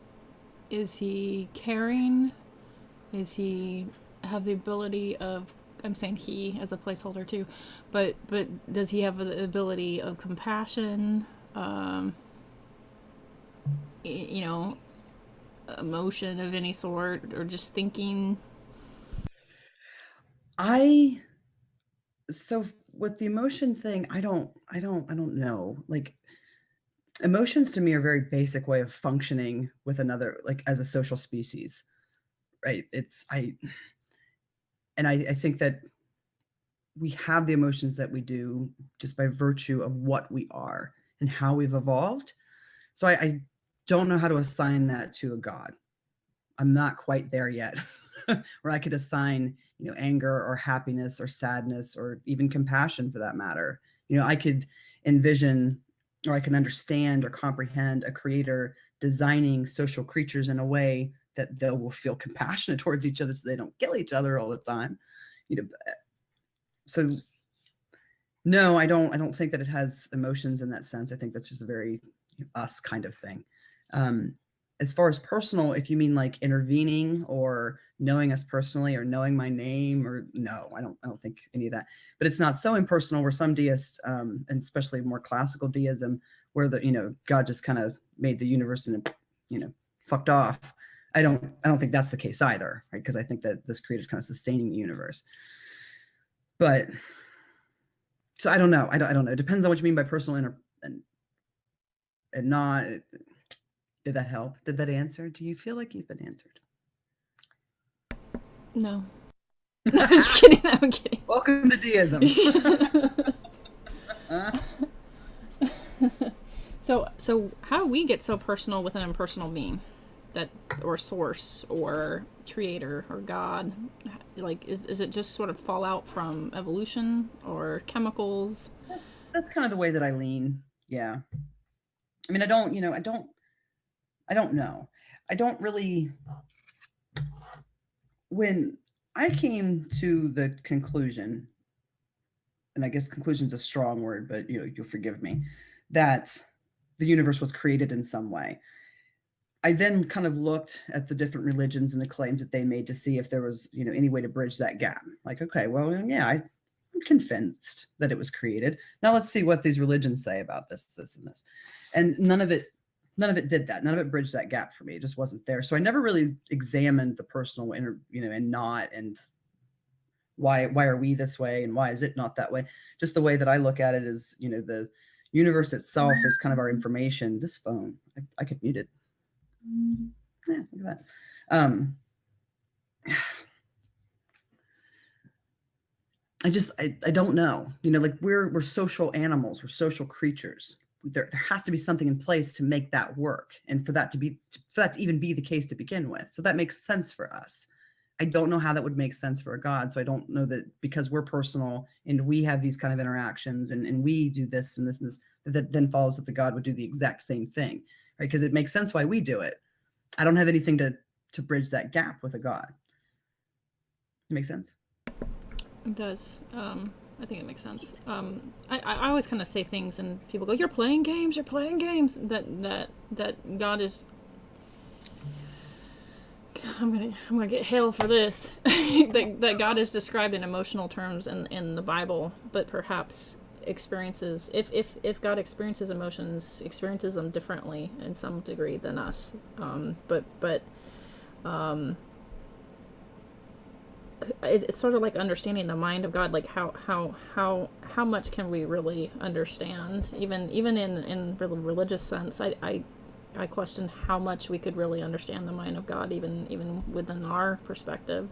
A: Is he caring? Is he have the ability of, I'm saying he as a placeholder too, but does he have the ability of compassion? You know, emotion of any sort, or just thinking?
B: So with the emotion thing, I don't know. Like, emotions to me are a very basic way of functioning with another, like as a social species, right? I think that we have the emotions that we do just by virtue of what we are and how we've evolved. So I don't know how to assign that to a God. I'm not quite there yet, where I could assign, anger or happiness or sadness or even compassion for that matter. I could envision, or I can understand or comprehend a creator designing social creatures in a way that they will feel compassionate towards each other so they don't kill each other all the time. So no, I don't think that it has emotions in that sense. I think that's just a very us kind of thing. As far as personal, if you mean like intervening or knowing us personally or knowing my name, or no, I don't think any of that. But it's not so impersonal where some deists, and especially more classical deism, where God just kind of made the universe and fucked off. I don't think that's the case either, right? Because I think that this creator is kind of sustaining the universe. But so I don't know. I don't know. It depends on what you mean by personal and not. Did that help? Did that answer? Do you feel like you've been answered?
A: No. I'm just kidding. I'm kidding.
B: Welcome to deism.
A: So how do we get so personal with an impersonal being, that, or source, or creator, or God? Like, is it just sort of fallout from evolution or chemicals?
B: That's kind of the way that I lean. Yeah. I mean, I don't know. I don't really. When I came to the conclusion, and I guess conclusion is a strong word, but you'll forgive me, that the universe was created in some way. I then kind of looked at the different religions and the claims that they made to see if there was, any way to bridge that gap. Like, okay, well, yeah, I'm convinced that it was created. Now let's see what these religions say about this, and this. And none of it did that. None of it bridged that gap for me. It just wasn't there. So I never really examined the personal and not, and why are we this way and why is it not that way? Just the way that I look at it is, the universe itself is kind of our information. This phone, I could mute it. Yeah, look at that. I don't know. Like we're social animals, we're social creatures. There has to be something in place to make that work, and for that to even be the case to begin with. So that makes sense for us. I don't know how that would make sense for a God. So I don't know that because we're personal and we have these kind of interactions and we do this and this and this, that then follows that the God would do the exact same thing, right? Because it makes sense why we do it. I don't have anything to bridge that gap with a God. It makes sense?
A: It does. I think it makes sense. I always kind of say things and people go, "You're playing games. You're playing games." That God is. I'm gonna get hail for this. that God is described in emotional terms in the Bible, but perhaps experiences, if God experiences emotions, experiences them differently in some degree than us. It's sort of like understanding the mind of God. Like how much can we really understand? Even in religious sense, I question how much we could really understand the mind of God, even within our perspective.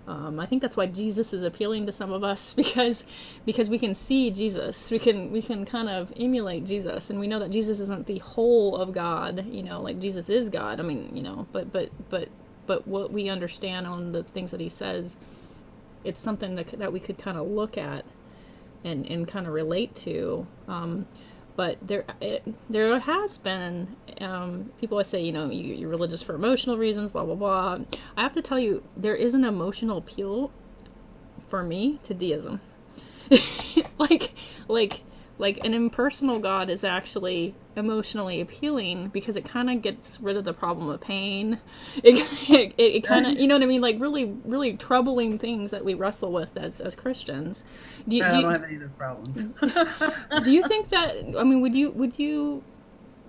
A: I think that's why Jesus is appealing to some of us because we can see Jesus, we can kind of emulate Jesus, and we know that Jesus isn't the whole of God. Like Jesus is God. I mean, but what we understand on the things that he says, it's something that we could kind of look at and kind of relate to. But there has been people I say, you're religious for emotional reasons, blah blah blah. I have to tell you, there is an emotional appeal for me to deism. like like an impersonal God is actually emotionally appealing because it kind of gets rid of the problem of pain. It kind of, you know what I mean, like really really troubling things that we wrestle with as Christians.
B: I don't have any of those problems.
A: Do you think that, I mean, would you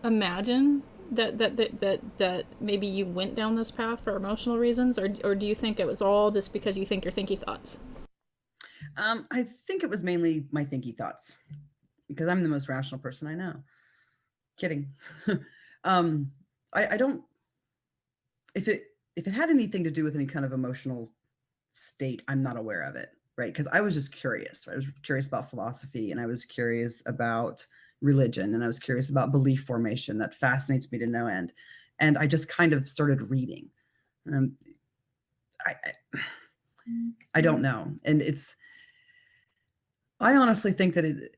A: imagine that maybe you went down this path for emotional reasons, or do you think it was all just because you think your thinky thoughts?
B: I think it was mainly my thinky thoughts because I'm the most rational person I know. Kidding. I don't, if it had anything to do with any kind of emotional state, I'm not aware of it, right? Because I was just curious. I was curious about philosophy, and I was curious about religion, and I was curious about belief formation. That fascinates me to no end. And I just kind of started reading. Um, I don't know. And I honestly think that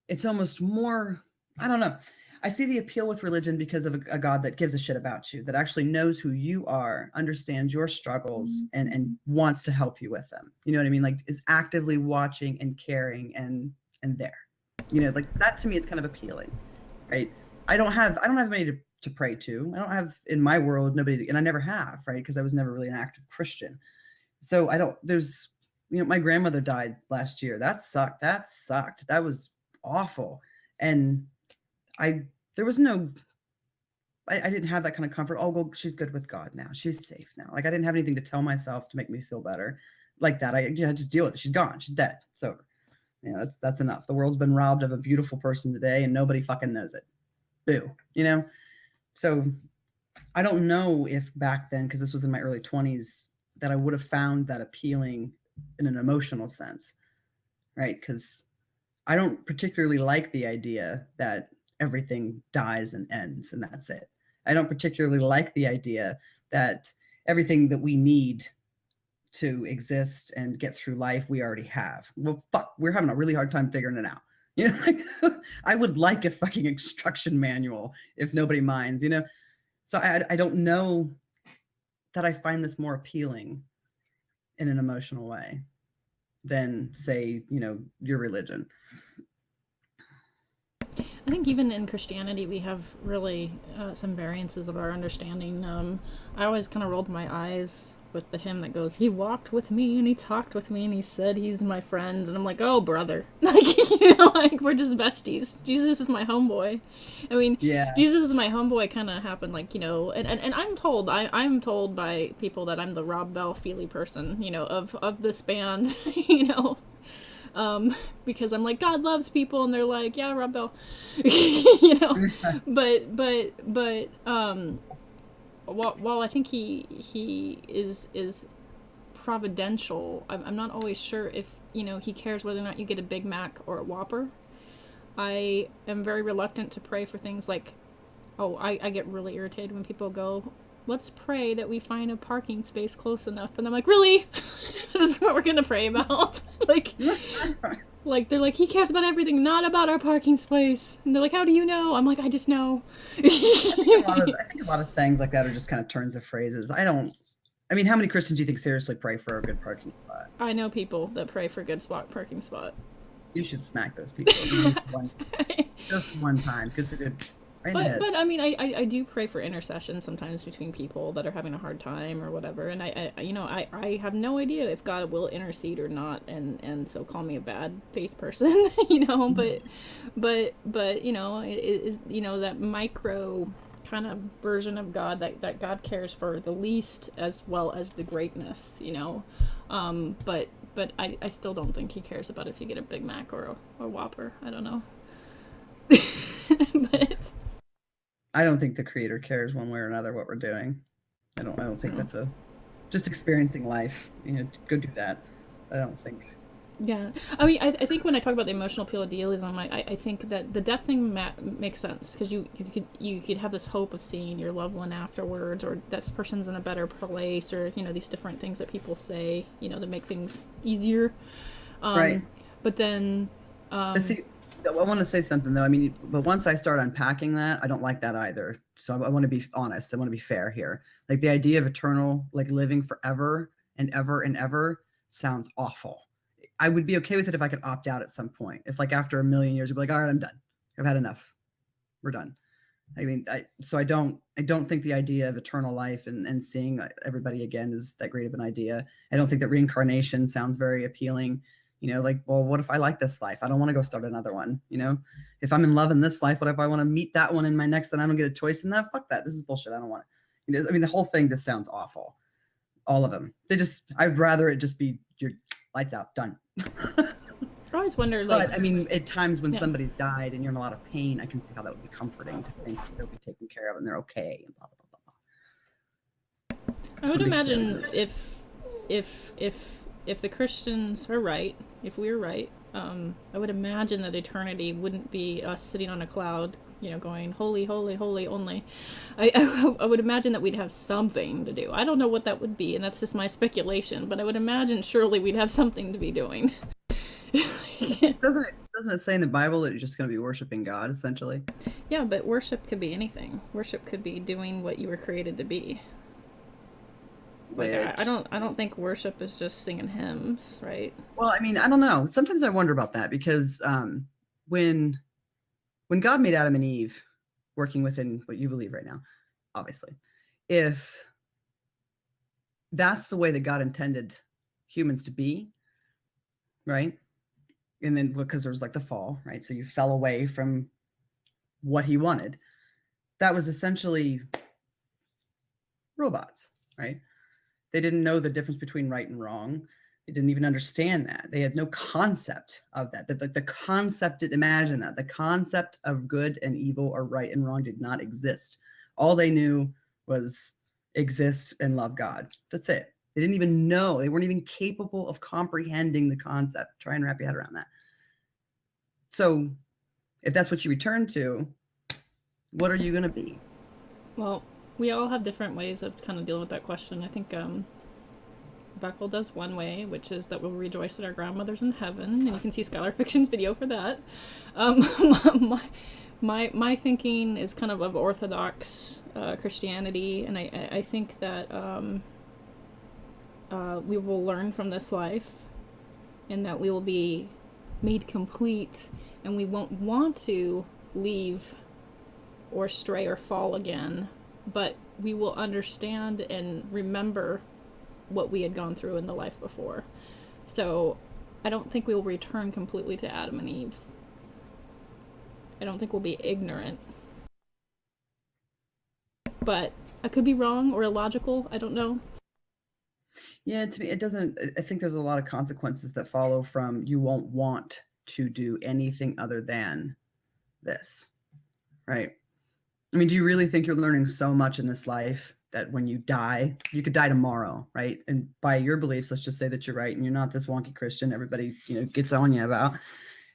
B: it's almost more, I don't know. I see the appeal with religion because of a God that gives a shit about you, that actually knows who you are, understands your struggles, and wants to help you with them. You know what I mean? Like is actively watching and caring and there. Like that to me is kind of appealing, right? I don't have anybody to pray to. I don't have in my world nobody, and I never have, right? Because I was never really an active Christian. So I don't. There's, my grandmother died last year. That sucked. That was awful. And there was no, I didn't have that kind of comfort. Oh, well, she's good with God now. She's safe now. Like I didn't have anything to tell myself to make me feel better like that. I just deal with it. She's gone. She's dead. It's over. That's enough. The world's been robbed of a beautiful person today and nobody fucking knows it. Boo. So I don't know if back then, because this was in my early 20s, that I would have found that appealing in an emotional sense, right? Because I don't particularly like the idea that everything dies and ends and that's it. I don't particularly like the idea that everything that we need to exist and get through life we already have. Well, fuck, we're having a really hard time figuring it out. I would like a fucking instruction manual if nobody minds, So I don't know that I find this more appealing in an emotional way than say, your religion.
A: I think even in Christianity, we have really some variances of our understanding. I always kind of rolled my eyes with the hymn that goes, "He walked with me and he talked with me and he said he's my friend," and I'm like, "Oh, brother!" Like we're just besties. Jesus is my homeboy. I mean,
B: yeah.
A: Jesus is my homeboy. Kind of happened, like and I'm told I'm told by people that I'm the Rob Bell Feely person, of this band, because I'm like, God loves people, and they're like, yeah, Rob Bell, but while I think he is providential, I'm not always sure if he cares whether or not you get a Big Mac or a Whopper. I am very reluctant to pray for things like, I get really irritated when people go, let's pray that we find a parking space close enough, and I'm like, really? This is what we're gonna pray about? Like they're like, he cares about everything, not about our parking space. And they're like, how do you know? I'm like, I just know.
B: I think a lot of sayings like that are just kind of turns of phrases. I mean, how many Christians do you think seriously pray for a good parking spot?
A: I know people that pray for a good parking spot.
B: You should smack those people just one time because they're good. Right,
A: but I mean, I do pray for intercession sometimes between people that are having a hard time or whatever, and I have no idea if God will intercede or not, and so call me a bad faith person, but it is that micro kind of version of God that God cares for the least as well as the greatness, but I still don't think he cares about if you get a Big Mac or a Whopper. I don't know. But
B: I don't think the creator cares one way or another what we're doing. I don't think that's a just experiencing life. Go do that. I don't think.
A: Yeah, I mean, I think when I talk about the emotional appeal of deism, I think that the death thing makes sense because you could have this hope of seeing your loved one afterwards, or this person's in a better place, or these different things that people say to make things easier.
B: Right.
A: But then,
B: But see, I want to say something though. I mean, but once I start unpacking that, I don't like that either. So I want to be honest. I want to be fair here. Like the idea of eternal, like living forever and ever sounds awful. I would be okay with it if I could opt out at some point. If like after a million years, you'd be like, all right, I'm done. I've had enough. We're done. I mean, so I don't think the idea of eternal life and seeing everybody again is that great of an idea. I don't think that reincarnation sounds very appealing. Like, well, what if I like this life? I don't want to go start another one. If I'm in love in this life, what if I want to meet that one in my next and I don't get a choice in that? Fuck that. This is bullshit. I don't want it. I mean, the whole thing just sounds awful. All of them. I'd rather it just be your lights out, done.
A: I always wonder, like,
B: but I mean, at times when somebody's died and you're in a lot of pain, I can see how that would be comforting to think they'll be taken care of and they're okay and blah blah blah blah.
A: I would imagine if the Christians are right, if we're right, I would imagine that eternity wouldn't be us sitting on a cloud, going holy, holy, holy only. I would imagine that we'd have something to do. I don't know what that would be, and that's just my speculation. But I would imagine surely we'd have something to be doing.
B: Doesn't it say in the Bible that you're just going to be worshiping God essentially?
A: Yeah, but worship could be anything. Worship could be doing what you were created to be. Like, I don't think worship is just singing hymns, right?
B: Well, I mean, I don't know. Sometimes I wonder about that because when God made Adam and Eve, working within what you believe right now, obviously, if that's the way that God intended humans to be, right? And then because there was like the fall, right? So you fell away from what he wanted. That was essentially robots, right? They didn't know the difference between right and wrong. They didn't even understand that. They had no concept of that. The concept, imagine that. The concept of good and evil or right and wrong did not exist. All they knew was exist and love God. That's it. They didn't even know. They weren't even capable of comprehending the concept. Try and wrap your head around that. So if that's what you return to, what are you going to be?
A: Well, we all have different ways of kind of dealing with that question. I think Beckel does one way, which is that we'll rejoice that our grandmother's in heaven, and you can see Scholar Fiction's video for that. My thinking is kind of Orthodox Christianity, and I think that we will learn from this life, and that we will be made complete, and we won't want to leave or stray or fall again, but we will understand and remember what we had gone through in the life before. So I don't think we'll return completely to Adam and Eve. I don't think we'll be ignorant. But I could be wrong or illogical. I don't know.
B: Yeah, to me, it doesn't. I think there's a lot of consequences that follow from you won't want to do anything other than this, right? I mean, do you really think you're learning so much in this life that when you die, you could die tomorrow, right? And by your beliefs, let's just say that you're right and you're not this wonky Christian everybody, gets on you about,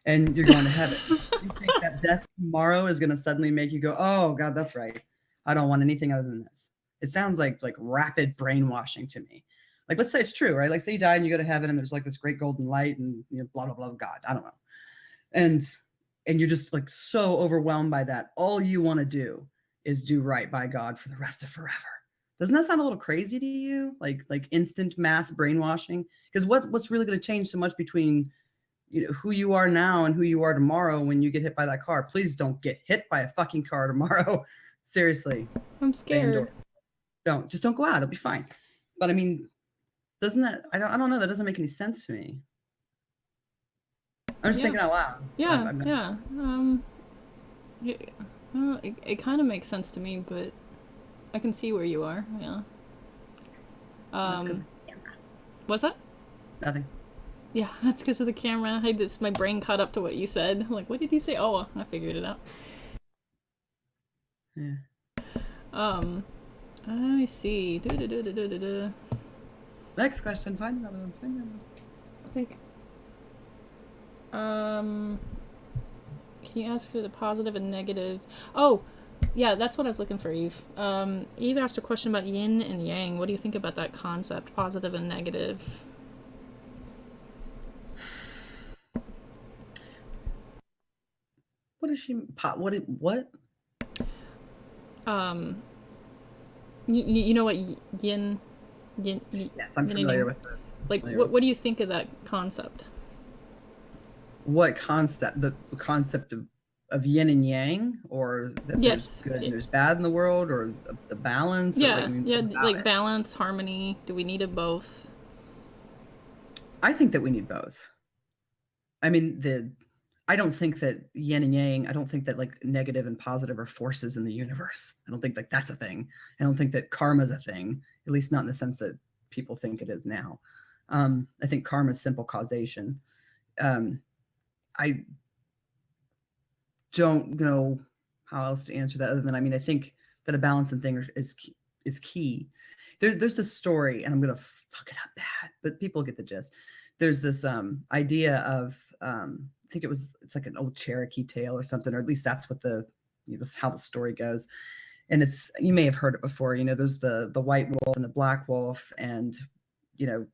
B: and you're going to heaven. You think that death tomorrow is going to suddenly make you go, oh, God, that's right. I don't want anything other than this. It sounds like rapid brainwashing to me. Like, let's say it's true, right? Like, say you die and you go to heaven and there's like this great golden light and blah, blah, blah, God. I don't know. And you're just like so overwhelmed by that. All you want to do is do right by God for the rest of forever. Doesn't that sound a little crazy to you? Like instant mass brainwashing? Because what's really going to change so much between who you are now and who you are tomorrow when you get hit by that car? Please don't get hit by a fucking car tomorrow. Seriously.
A: I'm scared.
B: Don't go out. It'll be fine. But I mean, doesn't that, I don't know. That doesn't make any sense to me. I'm just thinking out loud.
A: Yeah. It kind of makes sense to me, but I can see where you are. Yeah. What's that?
B: Nothing.
A: Yeah, that's because of the camera. My brain caught up to what you said. I'm like, what did you say? Oh, I figured it out.
B: Yeah.
A: Let me see.
B: Next question. Find another one. Find another one.
A: I think. Can you ask for the positive and negative? Oh, yeah, that's what I was looking for, Eve. Eve asked a question about yin and yang. What do you think about that concept, positive and negative?
B: What is she? What?
A: Um, you know what yin,
B: Yes, I'm
A: yin and
B: familiar
A: yang?
B: with it.
A: Like, what do you think of that concept?
B: What concept? The concept of yin and yang, or that there's
A: Yes.
B: good and there's bad in the world, or the balance, or like
A: Yeah, yeah,
B: what about
A: like
B: it?
A: balance, harmony. Do we need it both?
B: I think that we need both. I mean, I don't think that yin and yang, I don't think that like negative and positive are forces in the universe. I don't think like that's a thing. I don't think that karma is a thing, at least not in the sense that people think it is now. I think karma is simple causation. Um, I don't know how else to answer that other than, I mean, I think that a balancing thing is key. There's this story, and I'm gonna fuck it up bad, but people get the gist. There's this idea of I think it's like an old Cherokee tale or something, or at least that's what this how the story goes. And it's, you may have heard it before. There's the white wolf and the black wolf, and you know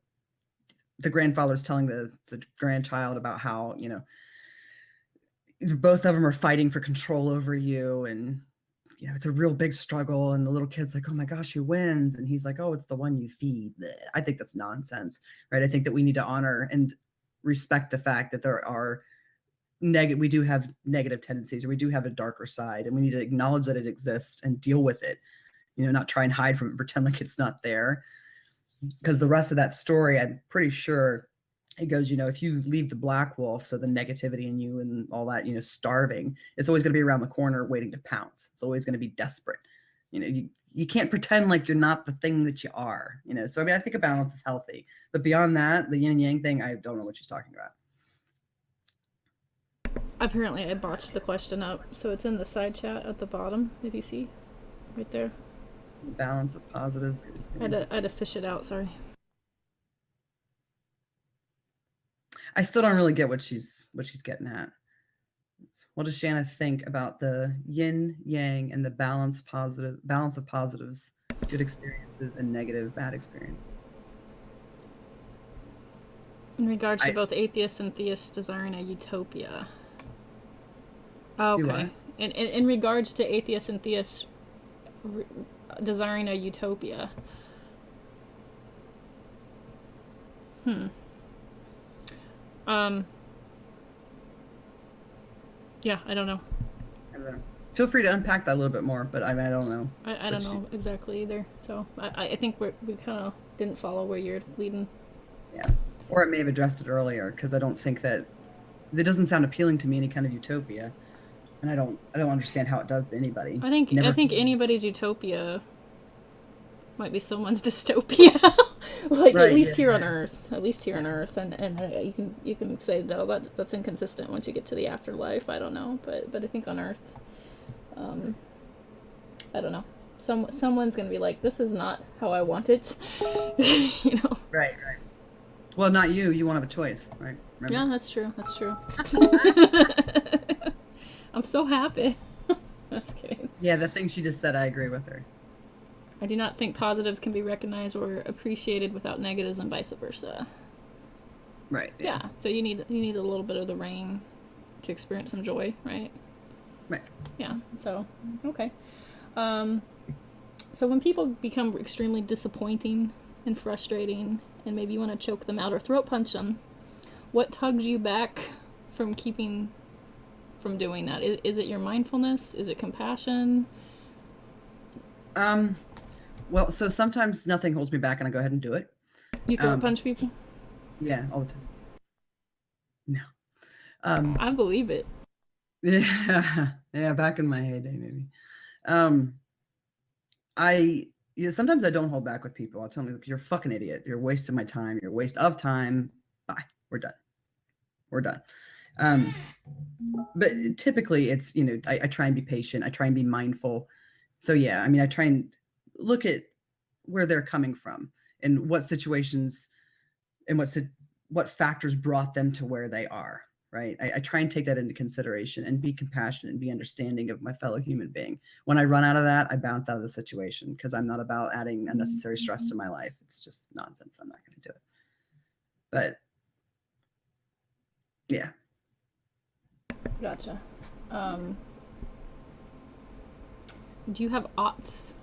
B: the grandfather's telling the grandchild about how both of them are fighting for control over you, and it's a real big struggle, and the little kid's like, oh my gosh, who wins? And he's like, oh, it's the one you feed. I think that's nonsense, right? I think that we need to honor and respect the fact that there are we do have negative tendencies, or we do have a darker side, and we need to acknowledge that it exists and deal with it, not try and hide from it, pretend like it's not there. Because the rest of that story, I'm pretty sure it goes, if you leave the black wolf, so the negativity in you and all that, starving, it's always going to be around the corner waiting to pounce. It's always going to be desperate. You can't pretend like you're not the thing that you are, So, I mean, I think a balance is healthy. But beyond that, the yin and yang thing, I don't know what she's talking about.
A: Apparently, I botched the question up, so it's in the side chat at the bottom, if you see, right there.
B: Balance of positives.
A: I had to fish it out, sorry.
B: I still don't really get what she's getting at. What does Shanna think about the yin yang and the balance of positives, good experiences, and negative bad experiences?
A: In regards to both atheists and theists desiring a utopia. Okay. In regards to atheists and theists desiring a utopia. Yeah, I don't know.
B: Feel free to unpack that a little bit more, but I don't know.
A: I don't know exactly either. So I think we kind of didn't follow where you're leading.
B: Yeah, or it may have addressed it earlier, because I don't think that it doesn't sound appealing to me, any kind of utopia, and I don't understand how it does to anybody.
A: I think anybody's utopia might be someone's dystopia. Like right, at least here on Earth, on Earth, and you can say though that's inconsistent once you get to the afterlife. I don't know, but I think on Earth, I don't know. Someone's gonna be like, this is not how I want it.
B: Right. Well, not you. You won't have a choice, right?
A: Remember? Yeah, that's true. I'm so happy. Just kidding.
B: Yeah, the thing she just said, I agree with her.
A: I do not think positives can be recognized or appreciated without negatives, and vice versa.
B: Right.
A: Yeah. So you need a little bit of the rain to experience some joy, right?
B: Right.
A: Yeah. So okay. So when people become extremely disappointing and frustrating, and maybe you want to choke them out or throat punch them, what tugs you back from doing that? Is it your mindfulness? Is it compassion?
B: Well, so sometimes nothing holds me back, and I go ahead and do it.
A: You throat punch people?
B: Yeah, all the time. No.
A: I believe it.
B: Yeah, back in my heyday, maybe. Sometimes I don't hold back with people. I'll tell them, you're a fucking idiot. You're wasting my time. You're a waste of time. Bye. We're done. But typically it's, I try and be patient. I try and be mindful. So yeah, I mean, I try and look at where they're coming from. and what situations and what factors brought them to where they are, right? I try and take that into consideration and be compassionate and be understanding of my fellow human being. When I run out of that, I bounce out of the situation because I'm not about adding unnecessary stress to my life. It's just nonsense. I'm not going to do it. But yeah.
A: Gotcha. Do you have oughts?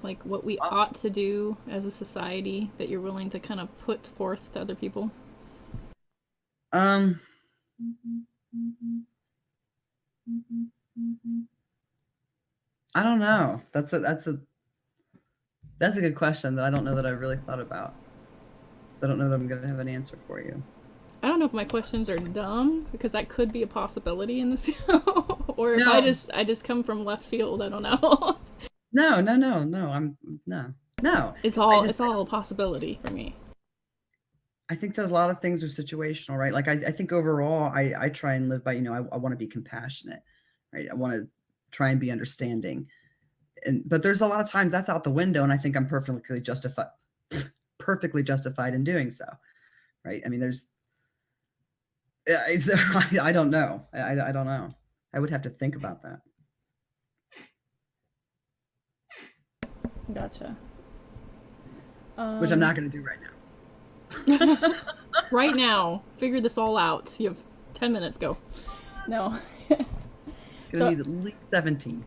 A: Like what we ought to do as a society that you're willing to kind of put forth to other people?
B: I don't know. That's a good question that I don't know that I really thought about. So I don't know that I'm going to have an answer for you.
A: I don't know if my questions are dumb, because that could be a possibility in this, or if
B: No.
A: I just come from left field. I don't know.
B: No. No.
A: It's all a possibility for me.
B: I think that a lot of things are situational, right? Like I think overall, I try and live by, I want to be compassionate, right? I want to try and be understanding, but there's a lot of times that's out the window, and I think I'm perfectly justified in doing so, right? I mean, I don't know. I don't know. I would have to think about that.
A: Gotcha.
B: Which I'm not going to do right now.
A: Right now, figure this all out. You have 10 minutes. Go. No.
B: Gonna need at least 17.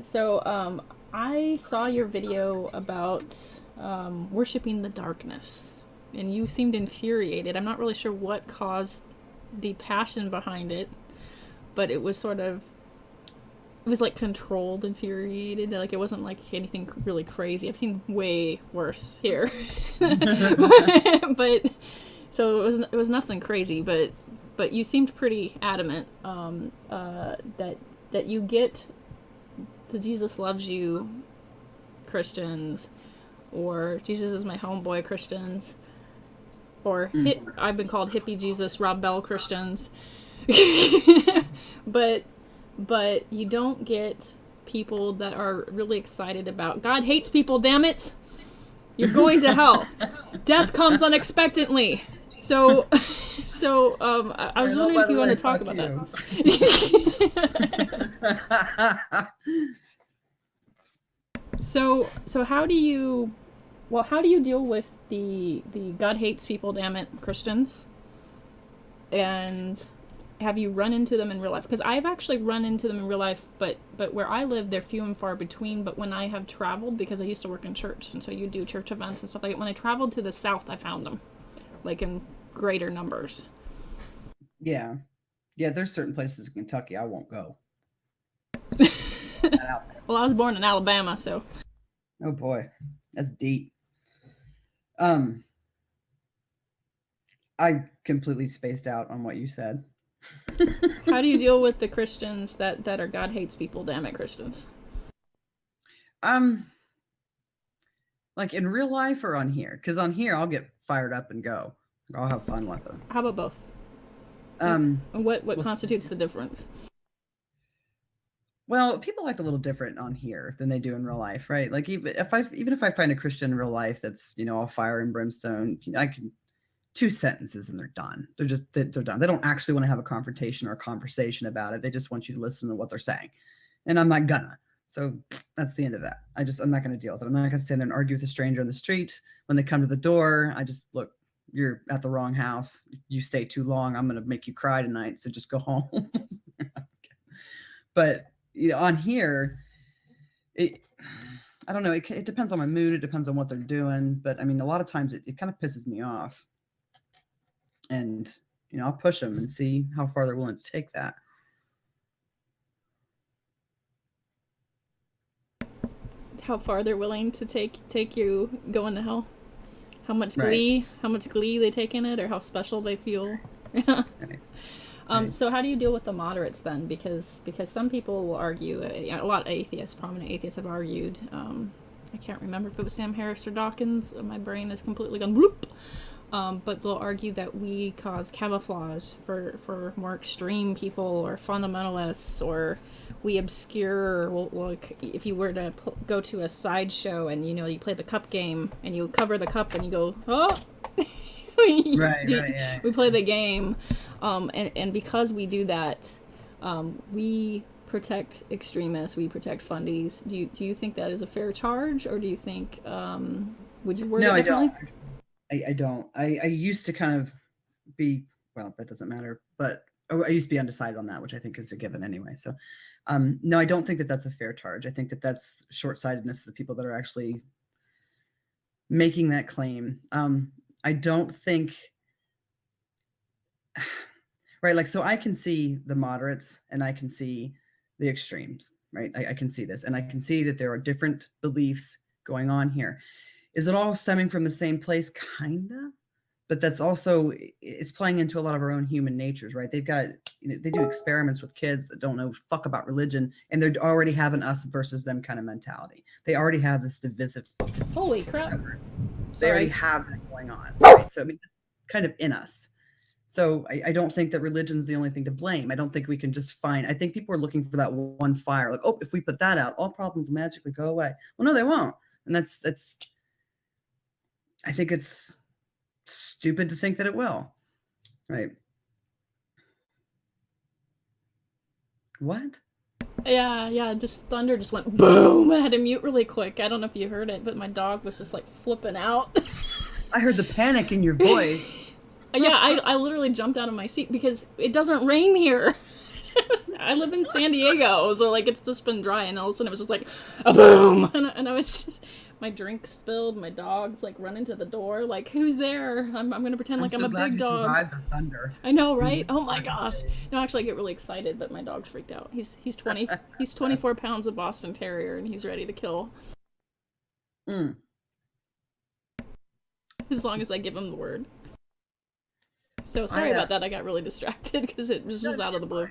A: So, I saw your video about worshiping the darkness, and you seemed infuriated. I'm not really sure what caused the passion behind it, but it was like controlled, infuriated. Like it wasn't like anything really crazy. I've seen way worse here, but so it was nothing crazy. But you seemed pretty adamant that you get the Jesus loves you Christians, or Jesus is my homeboy Christians, or I've been called hippie Jesus Rob Bell Christians, but you don't get people that are really excited about God hates people, damn it, you're going to hell, death comes unexpectedly. So I was wondering if you want to talk about that. So how do you deal with the God hates people, damn it, Christians? And have you run into them in real life? Because I've actually run into them in real life, but where I live, they're few and far between. But when I have traveled, because I used to work in church, and so you do church events and stuff like that, when I traveled to the South, I found them, like in greater numbers.
B: Yeah. There's certain places in Kentucky I won't go.
A: Well, I was born in Alabama, so.
B: Oh boy, that's deep. I completely spaced out on what you said.
A: How do you deal with the Christians that are God hates people, damn it, Christians?
B: Like in real life or on here? Because on here I'll get fired up and go. I'll have fun with them.
A: How about both? What constitutes the difference?
B: Well, people act a little different on here than they do in real life, right? Like even if I find a Christian in real life that's, all fire and brimstone, I can 2 sentences and they're done. They're done. They don't actually want to have a confrontation or a conversation about it. They just want you to listen to what they're saying. And I'm not gonna. So that's the end of that. I'm not going to deal with it. I'm not going to stand there and argue with a stranger on the street. When they come to the door, I just look, you're at the wrong house. You stay too long, I'm going to make you cry tonight. So just go home. But on here, I don't know. It depends on my mood. It depends on what they're doing. But I mean, a lot of times it kind of pisses me off. And, I'll push them and see how far they're willing to take that.
A: How far they're willing to take you going to hell? How much glee they take in it, or how special they feel? Right. So how do you deal with the moderates then? Because some people will argue, a lot of atheists, prominent atheists have argued, I can't remember if it was Sam Harris or Dawkins, my brain is completely gone bloop, but they'll argue that we cause camouflage for more extreme people or fundamentalists or we obscure, well, like if you were to go to a sideshow and you play the cup game and you cover the cup and you go, oh,
B: Right, yeah.
A: we play the game, and because we do that, we protect extremists, we protect fundies. Do you think that is a fair charge, or do you think would you word
B: No,
A: it
B: I
A: differently?
B: don't. I don't. I used to kind of be, well, that doesn't matter, but I used to be undecided on that, which I think is a given anyway. So, no, I don't think that that's a fair charge. I think that that's short-sightedness of the people that are actually making that claim. I don't think, right? Like, so I can see the moderates and I can see the extremes, right? I can see this and I can see that there are different beliefs going on here. Is it all stemming from the same place? Kinda. But that's also, it's playing into a lot of our own human natures, right? They've got, they do experiments with kids that don't know fuck about religion, and they already have an us versus them kind of mentality. They already have this divisive.
A: Holy crap!
B: They already
A: Sorry.
B: have that going on, right? So I mean, kind of in us. So I don't think that religion's the only thing to blame. I don't think we can just find. I think people are looking for that one fire, like, oh, if we put that out, all problems magically go away. Well, no, they won't, and that's. I think it's stupid to think that it will. Right. What?
A: Yeah, just thunder just went boom. I had to mute really quick. I don't know if you heard it, but my dog was just like flipping out.
B: I heard the panic in your voice.
A: Yeah, I literally jumped out of my seat because it doesn't rain here. I live in San Diego, so like it's just been dry, and all of a sudden it was just like a boom, and I was just, my drink spilled, my dog's like running to the door, like who's there? I'm gonna pretend like I'm
B: so
A: a
B: glad
A: big
B: you
A: dog.
B: survived the thunder.
A: I know, right? Oh my gosh! No, actually, I get really excited, but my dog's freaked out. He's 20, he's 24 pounds of Boston Terrier, and he's ready to kill
B: Mm.
A: as long as I give him the word. So sorry about that. I got really distracted because it just was out of the blue.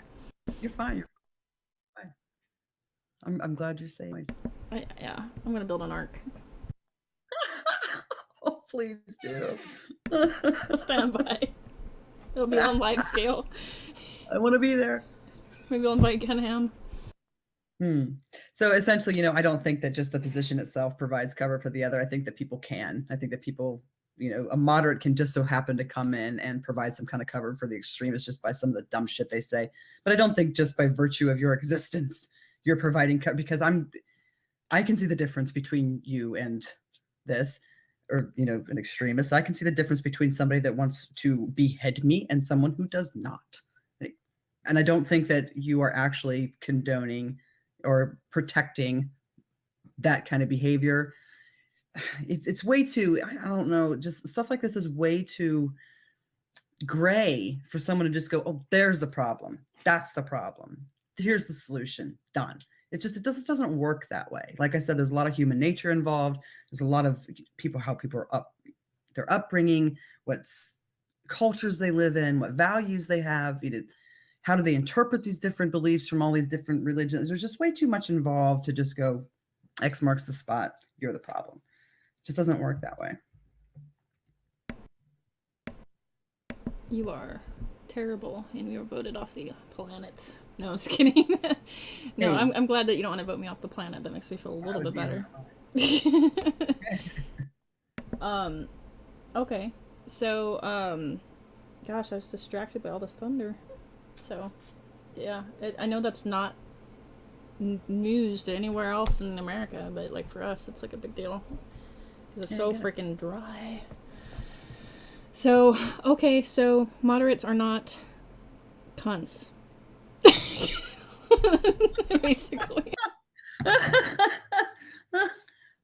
B: You're fine. You're fine. I'm glad you're safe.
A: Yeah, I'm gonna build an ark.
B: Oh, please do.
A: Stand by. It'll be on live scale.
B: I want to be there.
A: Maybe I'll invite Ken Ham.
B: So essentially, I don't think that just the position itself provides cover for the other. I think that people can. I think that people, a moderate can just so happen to come in and provide some kind of cover for the extremists just by some of the dumb shit they say. But I don't think just by virtue of your existence, you're providing cover, because I can see the difference between you and this, or, an extremist. I can see the difference between somebody that wants to behead me and someone who does not. And I don't think that you are actually condoning or protecting that kind of behavior. It's way too, I don't know, just stuff like this is way too gray for someone to just go, oh, there's the problem. That's the problem. Here's the solution. Done. It doesn't work that way. Like I said, there's a lot of human nature involved. There's a lot of people, how people are their upbringing, what cultures they live in, what values they have, how do they interpret these different beliefs from all these different religions. There's just way too much involved to just go, X marks the spot, you're the problem. It just doesn't work that way.
A: You are terrible, and you were voted off the planet. No, I was kidding. No,
B: Hey.
A: I'm glad that you don't want to vote me off the planet. That makes me feel a little bit better. Okay. So, gosh, I was distracted by all this thunder. So, yeah, I know that's not news to anywhere else in America, but like for us, it's like a big deal because it's so freaking dry. So, okay, so moderates are not cunts. Basically.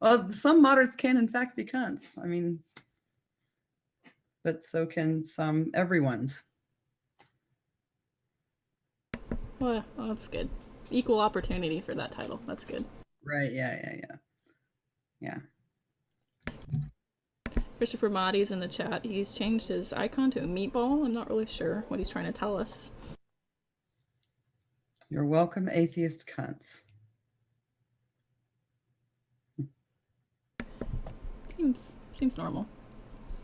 B: Well, some moderates can in fact be cunts. I mean, but so can some everyone's.
A: Well, that's good. Equal opportunity for that title. That's good.
B: Right, yeah.
A: Christopher Mahdi's in the chat. He's changed his icon to a meatball. I'm not really sure what he's trying to tell us.
B: You're welcome, atheist cunts.
A: Seems normal.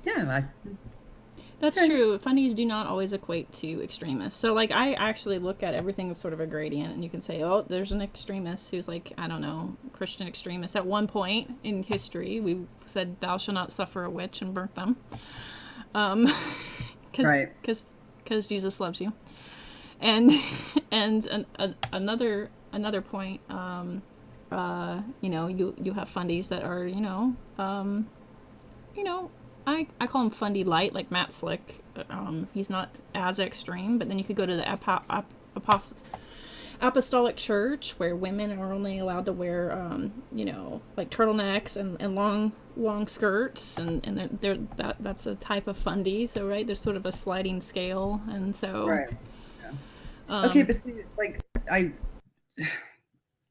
B: Yeah,
A: That's true. Fundies do not always equate to extremists. So, like, I actually look at everything as sort of a gradient, and you can say, oh, there's an extremist who's like, I don't know, Christian extremist. At one point in history, we said, "Thou shalt not suffer a witch," and burnt them, because
B: Right.
A: because Jesus loves you. And another point, you have fundies that are, you know, I call him fundy light, like Matt Slick. He's not as extreme, but then you could go to the apostolic church where women are only allowed to wear, like turtlenecks and long skirts, and that's a type of fundy. So right, there's sort of a sliding scale, and so
B: Right. Yeah. Okay, but see, like I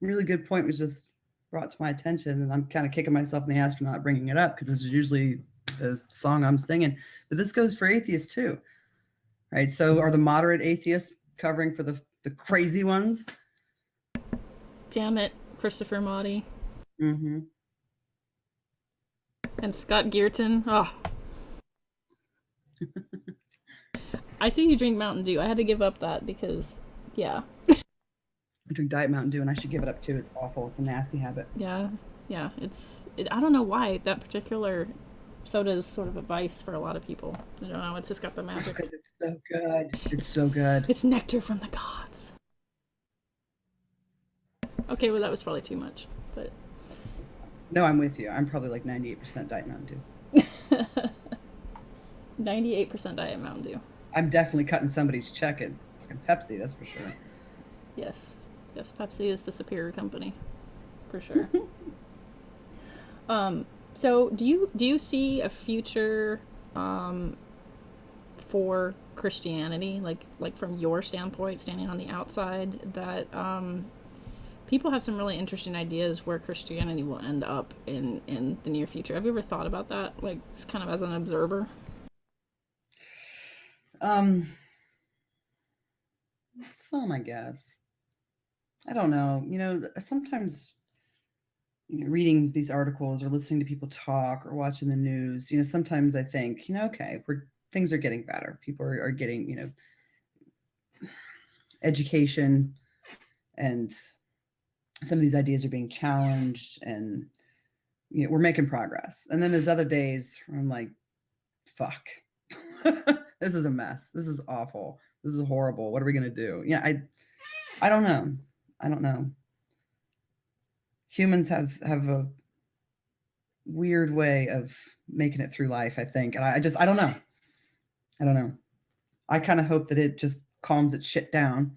B: really good point was just brought to my attention, and I'm kind of kicking myself in the ass for not bringing it up because this is usually the song I'm singing. But this goes for atheists too, right? So are the moderate atheists covering for the crazy ones?
A: damn it, Christopher Motti
B: Mm-hmm.
A: and Scott Geerton. Oh, I see you drink Mountain Dew. I had to give up that because, yeah,
B: I drink Diet Mountain Dew, and I should give it up too. It's awful. It's a nasty habit.
A: yeah, yeah. I don't know why that particular soda is sort of a vice for a lot of people. I don't know. It's just got the magic.
B: Because it's so good. It's so good.
A: It's nectar from the gods. Okay, well that was probably too much, but
B: No, I'm with you. I'm probably like 98% Diet Mountain Dew.
A: 98% Diet Mountain Dew.
B: I'm definitely cutting somebody's check at fucking Pepsi. That's for sure.
A: Yes, yes. Pepsi is the superior company, for sure. So do you see a future for Christianity, like from your standpoint, standing on the outside, that people have some really interesting ideas where Christianity will end up in the near future? Have you ever thought about that, like just kind of as an observer?
B: Um, some, I guess. I don't know. Sometimes reading these articles or listening to people talk or watching the news, sometimes I think, okay, things are getting better. People are getting, education, and some of these ideas are being challenged, and we're making progress. And then there's other days where I'm like, fuck, this is a mess. This is awful. This is horrible. What are we gonna do? I don't know. I don't know. Humans have a weird way of making it through life, I think. And I don't know. I don't know. I kind of hope that it just calms its shit down.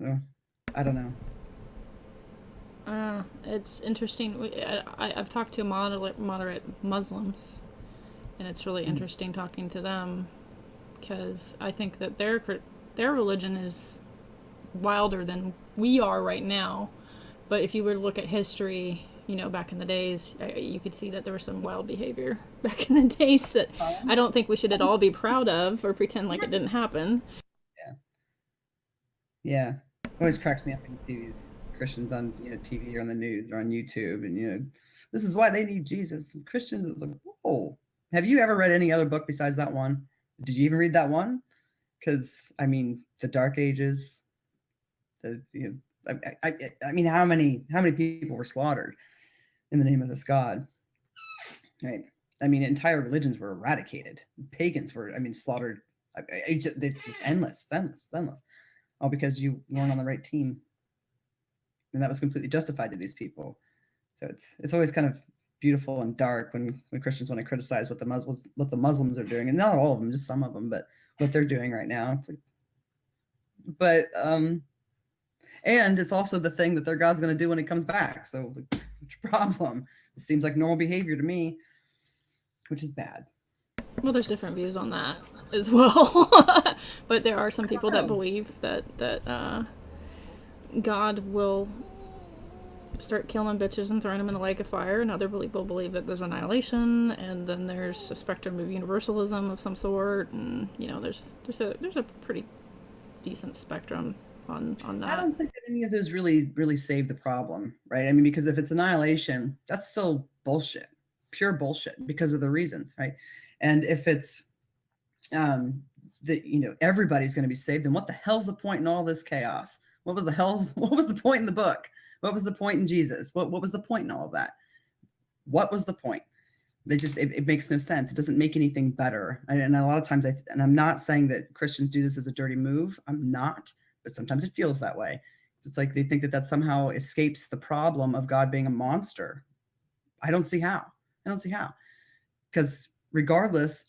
B: So I don't know.
A: It's interesting. I've talked to moderate Muslims, and it's really interesting talking to them because I think that their religion is wilder than we are right now. But if you were to look at history, back in the days, you could see that there was some wild behavior back in the days that I don't think we should at all be proud of or pretend like it didn't happen.
B: Yeah. Yeah. It always cracks me up when you see these Christians on TV or on the news or on YouTube, and this is why they need Jesus. And Christians, it's like, whoa. Have you ever read any other book besides that one? Did you even read that one? Because I mean, the Dark Ages. I mean, how many people were slaughtered in the name of this God? Right. I mean, entire religions were eradicated. Pagans were, slaughtered. It's just endless. It's endless. It's endless. All because you weren't on the right team, and that was completely justified to these people. So it's always kind of beautiful and dark when Christians want to criticize what the Muslims are doing, and not all of them, just some of them, but what they're doing right now. It's like, but and it's also the thing that their God's going to do when he comes back. So which problem? It seems like normal behavior to me, which is bad.
A: Well, there's different views on that as well, but there are some people that believe that God will start killing bitches and throwing them in a lake of fire, and other people believe that there's annihilation, and then there's a spectrum of universalism of some sort, and there's a pretty decent spectrum on that.
B: I don't think that any of those really save the problem, right? I mean, because if it's annihilation, that's still bullshit, pure bullshit, because of the reasons, right? And if it's that, everybody's going to be saved, then what the hell's the point in all this chaos? What was the point in the book? What was the point in Jesus? What was the point in all of that? What was the point? It makes no sense. It doesn't make anything better. And a lot of times, and I'm not saying that Christians do this as a dirty move. I'm not, but sometimes it feels that way. It's like they think that somehow escapes the problem of God being a monster. I don't see how. Because regardless,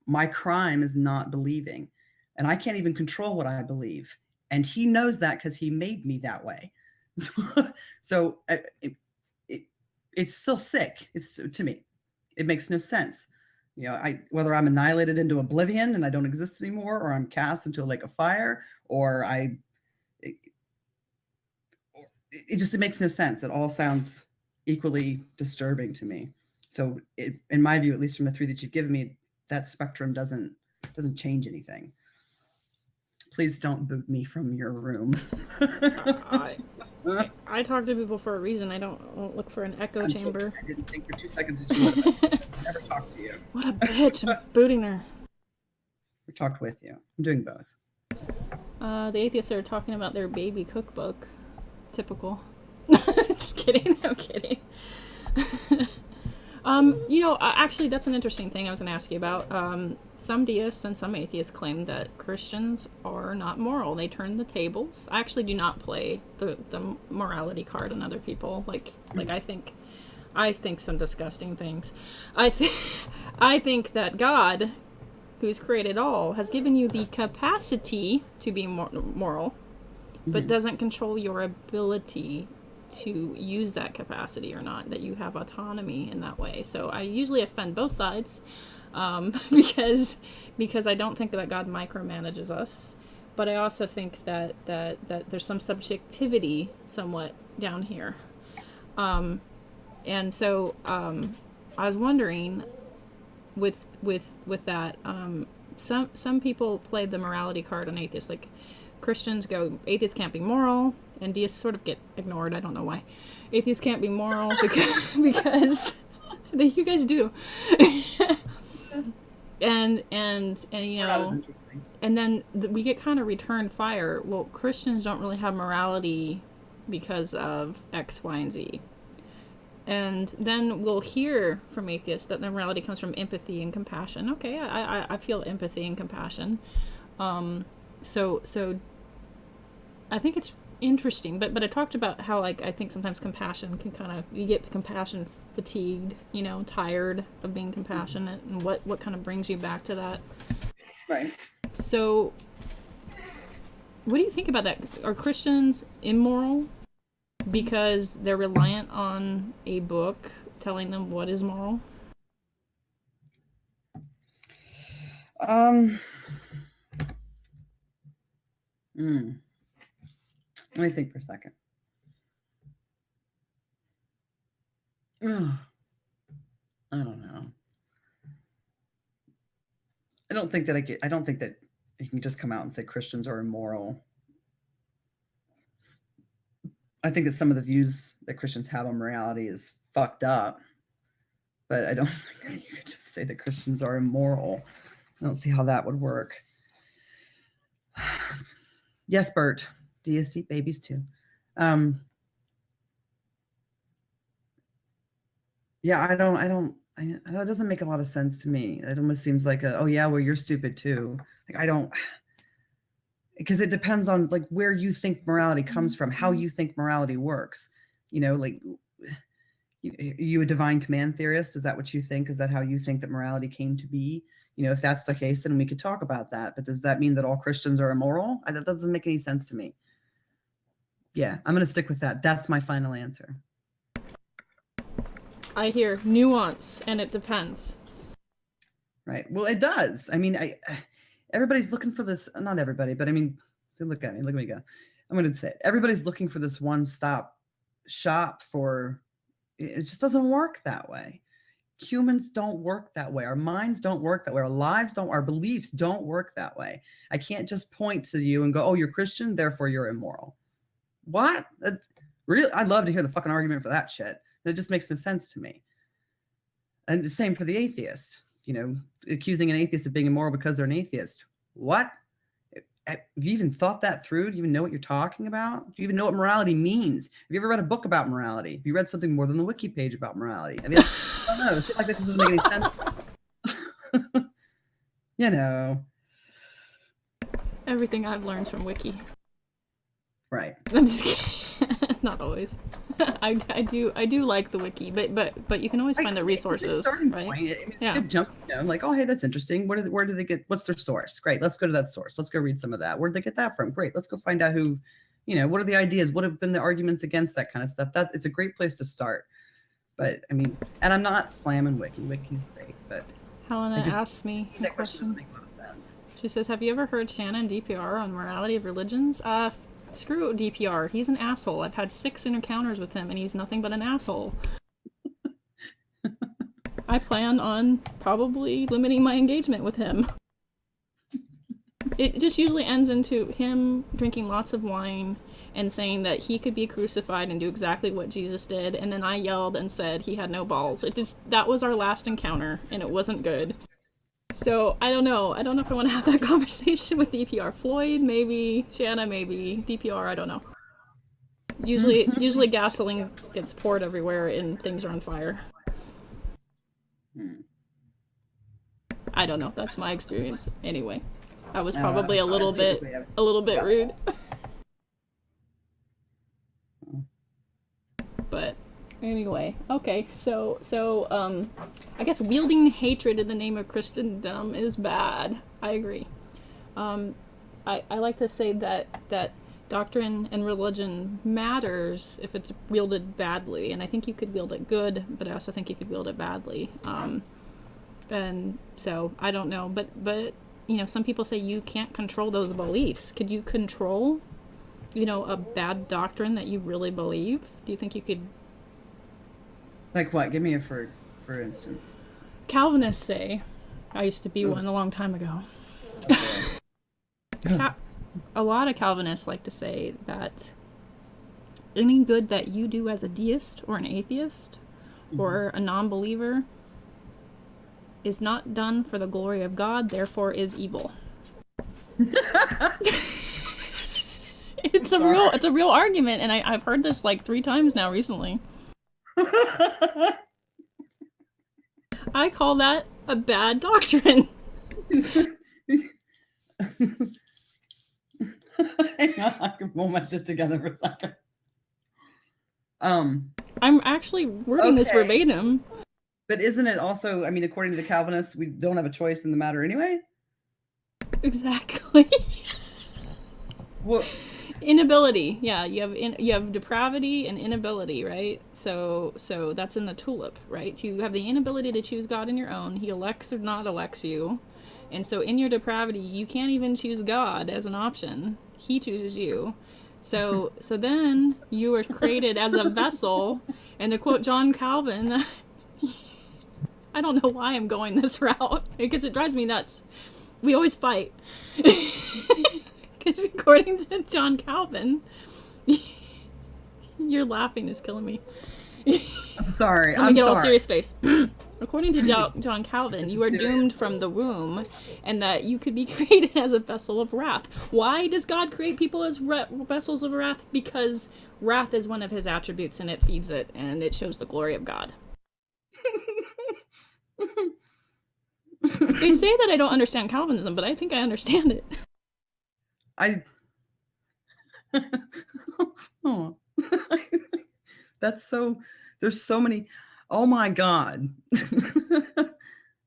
B: my crime is not believing, and I can't even control what I believe. And he knows that because he made me that way. So it's still sick. It's, to me, it makes no sense. Whether I'm annihilated into oblivion and I don't exist anymore, or I'm cast into a lake of fire, or it makes no sense. It all sounds equally disturbing to me. So in my view, at least from the three that you've given me, that spectrum doesn't change anything. Please don't boot me from your room.
A: I talk to people for a reason. I don't look for an echo chamber.
B: I didn't think for 2 seconds that you would have never talked to you.
A: What a bitch. I'm booting her.
B: We talked with you. I'm doing both.
A: The atheists are talking about their baby cookbook. Typical. Just kidding. I'm kidding. Actually, that's an interesting thing I was going to ask you about. Some deists and some atheists claim that Christians are not moral. They turn the tables. I actually do not play the morality card on other people. I think some disgusting things. I think that God, who's created all, has given you the capacity to be moral, but doesn't control your ability to use that capacity or not, that you have autonomy in that way. So I usually offend both sides, because I don't think that God micromanages us, but I also think that there's some subjectivity somewhat down here. And so I was wondering with that, some people play the morality card on atheists. Like Christians go, atheists can't be moral, and deists sort of get ignored. I don't know why. Atheists can't be moral because you guys do. and and then we get kind of return fire. Well, Christians don't really have morality because of X, Y, and Z. And then we'll hear from atheists that the morality comes from empathy and compassion. Okay, I feel empathy and compassion. So I think it's interesting, but I talked about how I think sometimes compassion can you get compassion fatigued, tired of being compassionate, and what kind of brings you back to that.
B: Right.
A: So what do you think about that? Are Christians immoral because they're reliant on a book telling them what is moral?
B: Let me think for a second. I don't know. I don't think that you can just come out and say Christians are immoral. I think that some of the views that Christians have on morality is fucked up, but I don't think that you could just say that Christians are immoral. I don't see how that would work. Yes, Bert. Deists eat babies too. Yeah, that doesn't make a lot of sense to me. It almost seems like oh yeah, well, you're stupid too. Because it depends on where you think morality comes from, how you think morality works. You a divine command theorist? Is that what you think? Is that how you think that morality came to be? If that's the case, then we could talk about that. But does that mean that all Christians are immoral? That doesn't make any sense to me. Yeah, I'm going to stick with that. That's my final answer.
A: I hear nuance, and it depends.
B: Right. Well, it does. Everybody's looking for this. Not everybody, but look at me. Look at me go. I'm going to say it. Everybody's looking for this one-stop shop for. It just doesn't work that way. Humans don't work that way. Our minds don't work that way. Our lives don't. Our beliefs don't work that way. I can't just point to you and go, "Oh, you're Christian, therefore you're immoral." What? Really? I'd love to hear the fucking argument for that shit. It just makes no sense to me. And the same for the atheist. accusing an atheist of being immoral because they're an atheist. What? Have you even thought that through? Do you even know what you're talking about? Do you even know what morality means? Have you ever read a book about morality? Have you read something more than the wiki page about morality? I mean, I don't know. Shit like this doesn't make any sense.
A: Everything I've learned from wiki.
B: Right.
A: I'm just kidding. Not always. I do like the wiki, but you can always find the resources, right?
B: Point. It's a good jump. Like, oh, hey, that's interesting. Where do they get? What's their source? Great. Let's go to that source. Let's go read some of that. Where did they get that from? Great. Let's go find out who. What are the ideas? What have been the arguments against that kind of stuff? It's a great place to start. But I mean, and I'm not slamming wiki. Wiki's great, but
A: Helena asked me a question.
B: Doesn't make a lot of sense.
A: She says, "Have you ever heard Shanna and DPR on morality of religions?" Screw DPR. He's an asshole. I've had 6 encounters with him, and he's nothing but an asshole. I plan on probably limiting my engagement with him. It just usually ends into him drinking lots of wine and saying that he could be crucified and do exactly what Jesus did, and then I yelled and said he had no balls. That was our last encounter, and it wasn't good. So, I don't know. I don't know if I want to have that conversation with DPR. Floyd, maybe. Shanna, maybe. DPR, I don't know. Usually gasoline gets poured everywhere and things are on fire. I don't know. That's my experience. Anyway, I was probably a little bit rude. But anyway, okay, so I guess wielding hatred in the name of Christendom is bad. I agree. I like to say that doctrine and religion matters if it's wielded badly, and I think you could wield it good, but I also think you could wield it badly. And so I don't know, but some people say you can't control those beliefs. Could you control, a bad doctrine that you really believe? Do you think you could?
B: Like what? Give me a for instance.
A: Calvinists say, I used to be one a long time ago. Okay. A lot of Calvinists like to say that any good that you do as a deist or an atheist or a non-believer is not done for the glory of God, therefore is evil. It's a real argument, and I've heard this like 3 times now recently. I call that a bad doctrine.
B: Hang on, I can pull my shit together for a second.
A: I'm actually wording this verbatim.
B: But isn't it also, according to the Calvinists, we don't have a choice in the matter anyway?
A: Exactly.
B: Well,
A: inability. Yeah, you have depravity and inability, right? So that's in the tulip, right? You have the inability to choose God on your own. He elects or not elects you. And so in your depravity, you can't even choose God as an option. He chooses you. So then you were created as a vessel, and to quote John Calvin, I don't know why I'm going this route, because it drives me nuts. We always fight. Because according to John Calvin, your laughing is killing me.
B: I'm sorry.
A: Let me get a serious face. According to John Calvin, you are doomed from the womb, and that you could be created as a vessel of wrath. Why does God create people as vessels of wrath? Because wrath is one of his attributes, and it feeds it, and it shows the glory of God. They say that I don't understand Calvinism, but I think I understand it.
B: That's so, there's so many, oh my God.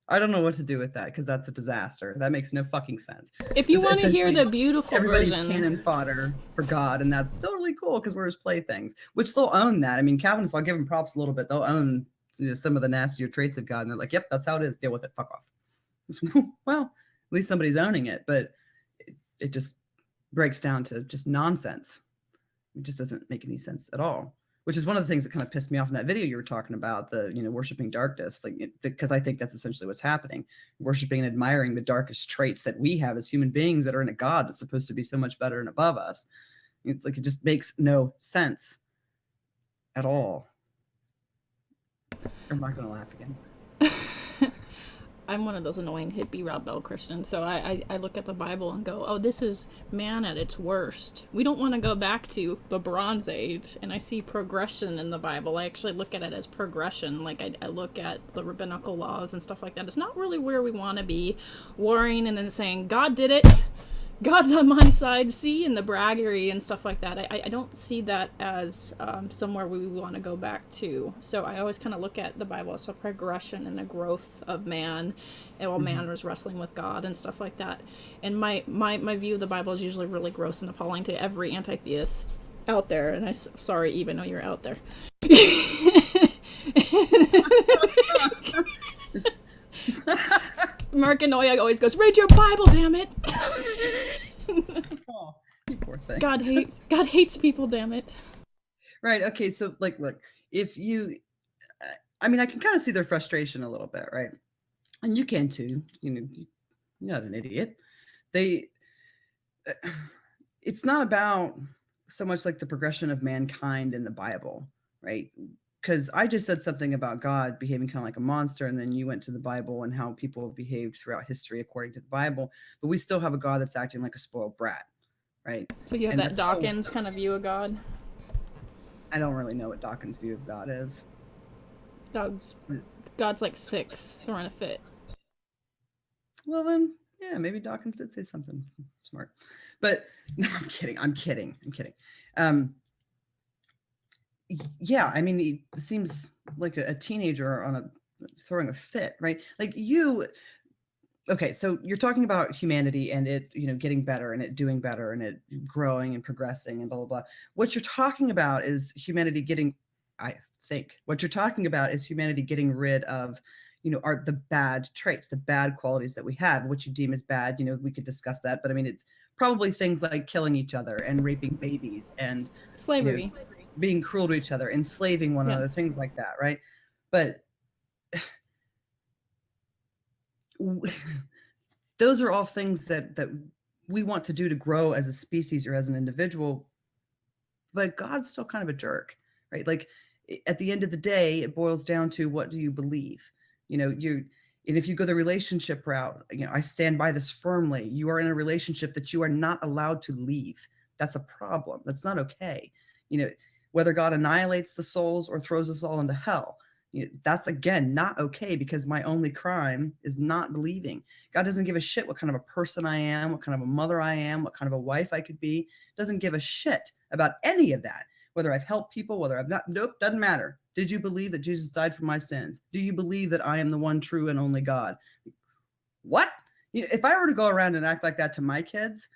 B: I don't know what to do with that, because that's a disaster. That makes no fucking sense.
A: If you want to hear the beautiful
B: everybody's
A: version,
B: cannon fodder for God, and that's totally cool because we're his playthings, which they'll own that. Calvinists, I'll give them props a little bit. They'll own some of the nastier traits of God, and they're like, yep, that's how it is. Deal with it. Fuck off. Well, at least somebody's owning it, but it just breaks down to just nonsense. It just doesn't make any sense at all, which is one of the things that kind of pissed me off in that video you were talking about, the, worshiping darkness, because I think that's essentially what's happening. Worshiping and admiring the darkest traits that we have as human beings that are in a God that's supposed to be so much better and above us. It's like, it just makes no sense at all. I'm not going to laugh again.
A: I'm one of those annoying hippie route bell Christians. So I look at the Bible and go, oh, this is man at its worst. We don't want to go back to the Bronze Age. And I see progression in the Bible. I actually look at it as progression. Like I look at the rabbinical laws and stuff like that. It's not really where we want to be, warring and then saying, God did it. God's on my side, see, and the braggery and stuff like that. I don't see that as somewhere we want to go back to. So I always kind of look at the Bible as a progression and a growth of man, and while man was wrestling with God and stuff like that. And my view of the Bible is usually really gross and appalling to every anti-theist out there. And sorry, Eve, I know you're out there. Mark Anoya always goes, read your Bible, damn it.
B: Oh, you poor thing.
A: God hates people, damn it.
B: Right. Okay. So, like, look, if you, I mean, I can kind of see their frustration a little bit, right? And you can too. You know, you're not an idiot. It's not about so much like the progression of mankind in the Bible, right? Because I just said something about God behaving kind of like a monster, and then you went to the Bible and how people have behaved throughout history according to the Bible, but we still have a God that's acting like a spoiled brat, right?
A: So you have that Dawkins kind of view of God?
B: I don't really know what Dawkins' view of God is.
A: God's like 6, throwing a fit.
B: Well then, yeah, maybe Dawkins did say something smart. But no, I'm kidding. Yeah, I mean, it seems like a teenager on throwing a fit, right? Like okay, so you're talking about humanity and it, getting better and it doing better and it growing and progressing and blah, blah, blah. What you're talking about is humanity getting rid of, the bad traits, the bad qualities that we have, what you deem as bad. We could discuss that, but I mean, it's probably things like killing each other and raping babies and
A: slavery,
B: being cruel to each other, enslaving one another, things like that, right? But those are all things that we want to do to grow as a species or as an individual. But God's still kind of a jerk, right? Like at the end of the day, it boils down to, what do you believe? And if you go the relationship route, I stand by this firmly. You are in a relationship that you are not allowed to leave. That's a problem. That's not okay. Whether God annihilates the souls or throws us all into hell, that's again not okay, because my only crime is not believing. God doesn't give a shit what kind of a person I am, what kind of a mother I am, what kind of a wife I could be. Doesn't give a shit about any of that. Whether I've helped people, whether I've not, nope, doesn't matter. Did you believe that Jesus died for my sins? Do you believe that I am the one true and only God? What? If I were to go around and act like that to my kids,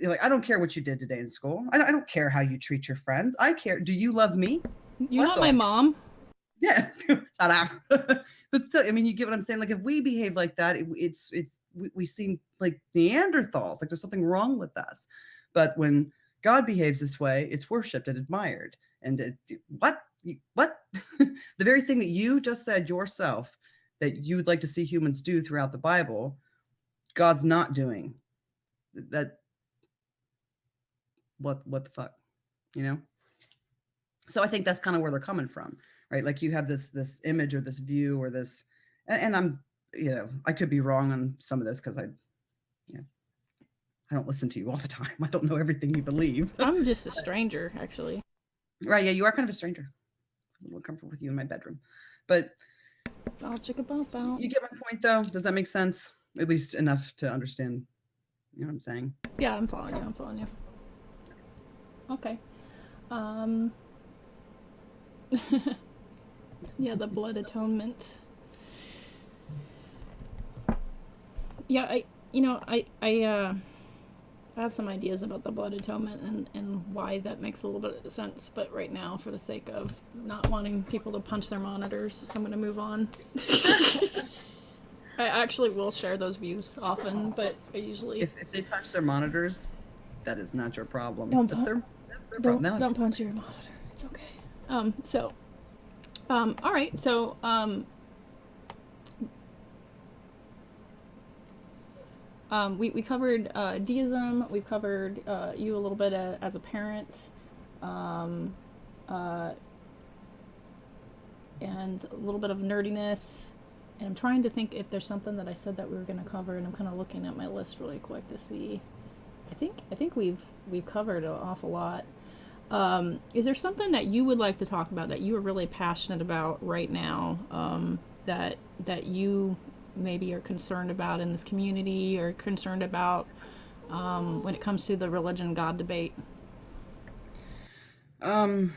B: like, I don't care what you did today in school. I don't care how you treat your friends. I care. Do you love me?
A: You're not my mom.
B: Yeah, shut up. But still, I mean, you get what I'm saying. Like, if we behave like that, we seem like Neanderthals. Like there's something wrong with us. But when God behaves this way, it's worshipped and admired. And what? The very thing that you just said yourself that you would like to see humans do throughout the Bible, God's not doing. That. What the fuck, So I think that's kind of where they're coming from, right? Like you have this image or this view or this, and I'm, I could be wrong on some of this because I don't listen to you all the time. I don't know everything you believe.
A: I'm just a stranger, actually.
B: Right? Yeah, you are kind of a stranger. I'm a little comfortable with you in my bedroom, but you get my point, though. Does that make sense? At least enough to understand. You know what I'm saying?
A: Yeah, I'm following you. Okay. Yeah, the blood atonement. Yeah, I have some ideas about the blood atonement and why that makes a little bit of sense, but right now, for the sake of not wanting people to punch their monitors, I'm going to move on. I actually will share those views often, but I usually... If
B: they punch their monitors, that is not your problem.
A: Don't punch your monitor. It's okay. All right. So, we covered deism. We covered you a little bit as a parent, and a little bit of nerdiness. And I'm trying to think if there's something that I said that we were going to cover, and I'm kind of looking at my list really quick to see. I think we've covered an awful lot. Is there something that you would like to talk about that you are really passionate about right now, that you maybe are concerned about in this community, or concerned about when it comes to the religion God debate?
B: When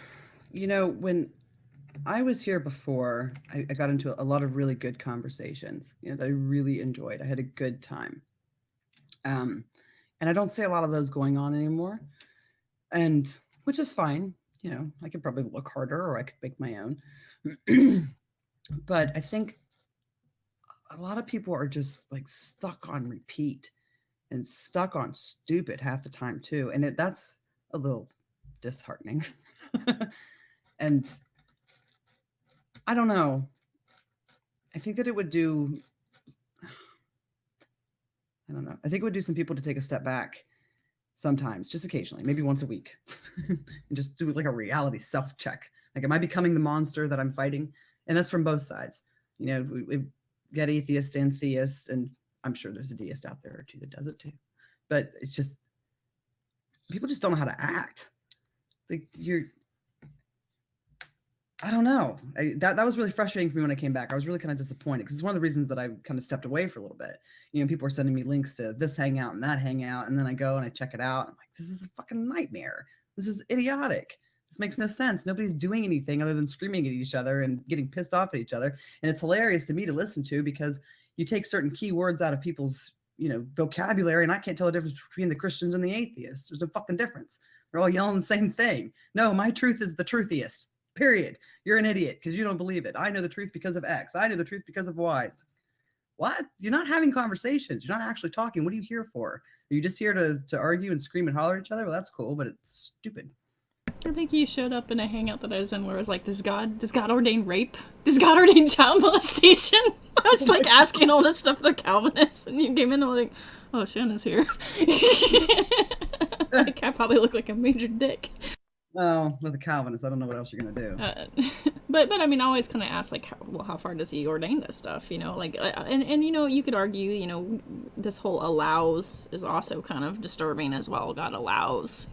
B: I was here before, I got into a lot of really good conversations, that I really enjoyed. I had a good time. Um, and I don't see a lot of those going on anymore, and which is fine. I could probably look harder, or I could make my own. But I think a lot of people are just like stuck on repeat and stuck on stupid half the time too, and that's a little disheartening. And I don't know. I think that it would do. I don't know. I think it would do some people to take a step back sometimes, just occasionally, maybe once a week, and just do like a reality self check. Like, am I becoming the monster that I'm fighting? And that's from both sides. We get atheists and theists, and I'm sure there's a deist out there or two that does it too. But it's just people just don't know how to act. Like I don't know. That was really frustrating for me when I came back. I was really kind of disappointed, because it's one of the reasons that I kind of stepped away for a little bit. People are sending me links to this hangout and that hangout, and then I go and I check it out. I'm like, this is a fucking nightmare. This is idiotic. This makes no sense. Nobody's doing anything other than screaming at each other and getting pissed off at each other. And it's hilarious to me to listen to, because you take certain key words out of people's, vocabulary, and I can't tell the difference between the Christians and the atheists. There's no fucking difference. They're all yelling the same thing. No, my truth is the truthiest. Period. You're an idiot because you don't believe it. I know the truth because of X. I know the truth because of Y. What? You're not having conversations. You're not actually talking. What are you here for? Are you just here to argue and scream and holler at each other? Well, that's cool, but it's stupid.
A: I think you showed up in a hangout that I was in where it was like, does God ordain rape? Does God ordain child molestation? I was like asking all this stuff to the Calvinists, and you came in and like, oh, Shanna's here. Like, I probably look like a major dick.
B: Well, with the Calvinists, I don't know what else you're gonna do.
A: But I mean, I always kind of ask, like, how far does he ordain this stuff? Like, and you could argue, this whole allows is also kind of disturbing as well. God allows,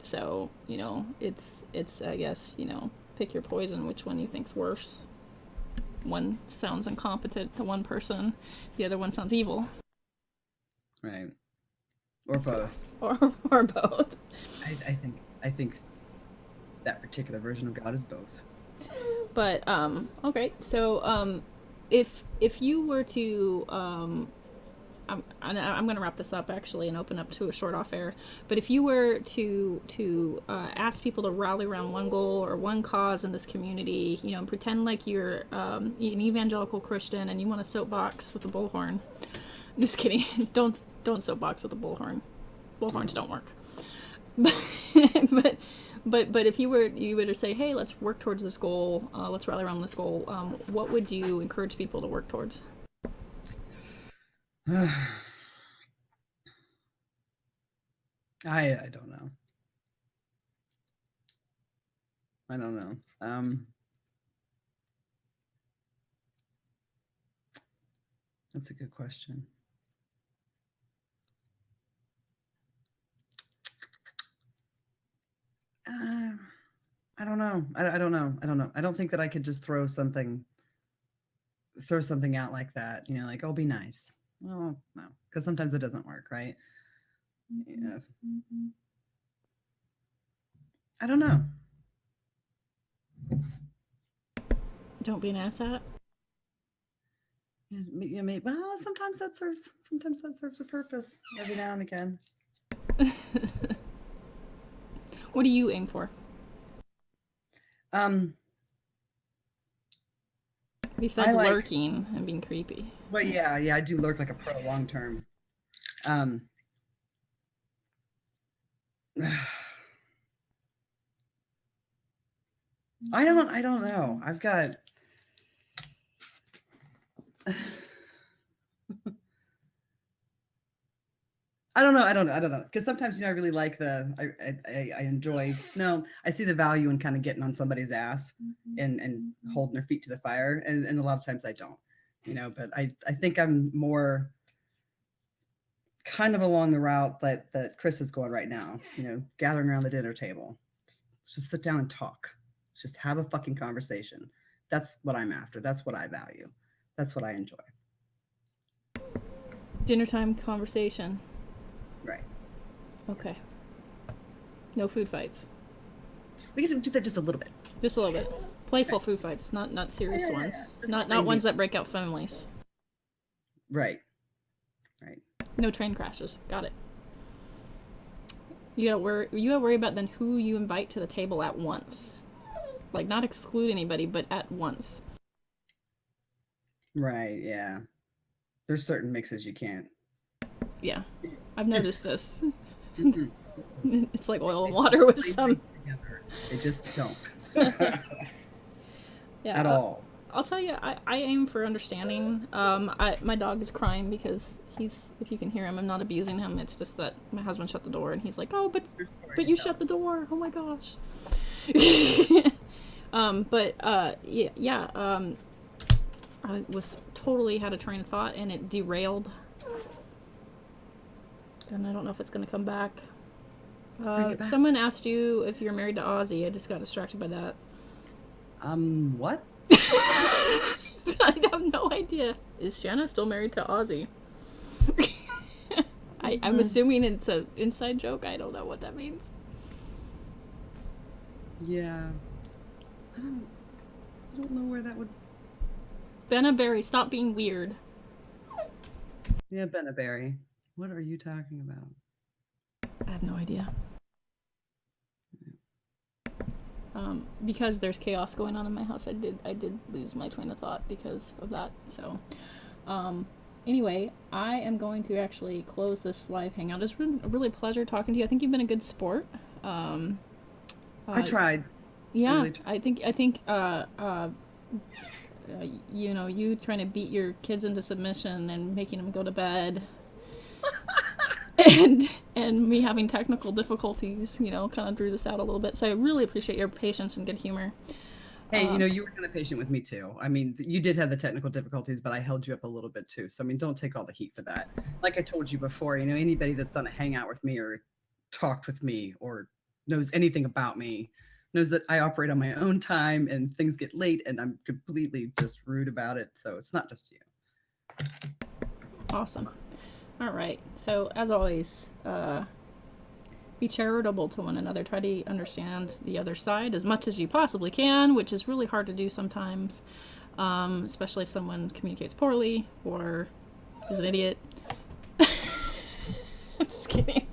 A: so it's I guess, pick your poison. Which one you think's worse? One sounds incompetent to one person, the other one sounds evil.
B: Right. Or both.
A: Or both.
B: I think that particular version of God is both.
A: But okay, so if you were to I'm going to wrap this up actually and open up to a short off air. But if you were to ask people to rally around one goal or one cause in this community, pretend like you're an evangelical Christian and you want a soapbox with a bullhorn. Just kidding. Don't soapbox with a bullhorn. Bullhorns don't work. But if you were to say, hey, let's work towards this goal, let's rally around this goal, what would you encourage people to work towards?
B: I don't know. I don't know. That's a good question. I don't know. I don't know. I don't know. I don't think that I could just throw something out like that. Like, oh, be nice. Well, no, because sometimes it doesn't work, right? Yeah. I don't know.
A: Don't be an asshat.
B: Yeah, maybe. Well, sometimes that serves a purpose every now and again.
A: What do you aim for? Besides lurking and being creepy.
B: Well, yeah, I do lurk like a pro long term. I don't know. I've got I don't know. I don't know. Because sometimes, I really like I enjoy, no, I see the value in kind of getting on somebody's ass and holding their feet to the fire. And a lot of times I don't, but I think I'm more kind of along the route that Chris is going right now, gathering around the dinner table. Just sit down and talk. Just have a fucking conversation. That's what I'm after. That's what I value. That's what I enjoy.
A: Dinner time conversation.
B: Right.
A: Okay. No food fights.
B: We can do that just a little bit.
A: Just a little bit. Playful food fights, not serious ones. Not ones that break out families.
B: Right.
A: No train crashes. Got it. You gotta worry about then who you invite to the table at once. Like, not exclude anybody, but at once.
B: Right, yeah. There's certain mixes you can't.
A: Yeah. I've noticed this. It's like oil and water with some.
B: They just don't.
A: Yeah.
B: At all.
A: I'll tell you, I aim for understanding. My dog is crying because if you can hear him, I'm not abusing him. It's just that my husband shut the door and he's like, oh, but you shut the door. Oh my gosh. I was totally had a train of thought and it derailed. And I don't know if it's going to come back. Someone asked you if you're married to Ozzy. I just got distracted by that.
B: What?
A: I have no idea. Is Shanna still married to Ozzy? I'm assuming it's an inside joke. I don't know what that means.
B: Yeah. I don't know where that would...
A: Benaberry, stop being weird.
B: Yeah, Benaberry. What are you talking about?
A: I have no idea. Because there's chaos going on in my house, I did lose my train of thought because of that. So, anyway, I am going to actually close this live hangout. It's been really a pleasure talking to you. I think you've been a good sport.
B: I tried.
A: Yeah,
B: Really tried.
A: I think you trying to beat your kids into submission and making them go to bed. and me having technical difficulties, kind of drew this out a little bit. So I really appreciate your patience and good humor.
B: Hey, you were kind of patient with me too. I mean, you did have the technical difficulties, but I held you up a little bit too. So, I mean, don't take all the heat for that. Like I told you before, anybody that's done a hangout with me or talked with me or knows anything about me knows that I operate on my own time and things get late and I'm completely just rude about it. So it's not just you.
A: Awesome. All right. So, as always, be charitable to one another. Try to understand the other side as much as you possibly can, which is really hard to do sometimes, especially if someone communicates poorly or is an idiot. I'm just kidding.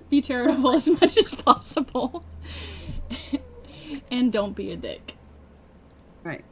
A: Be charitable as much as possible. And don't be a dick.
B: Right.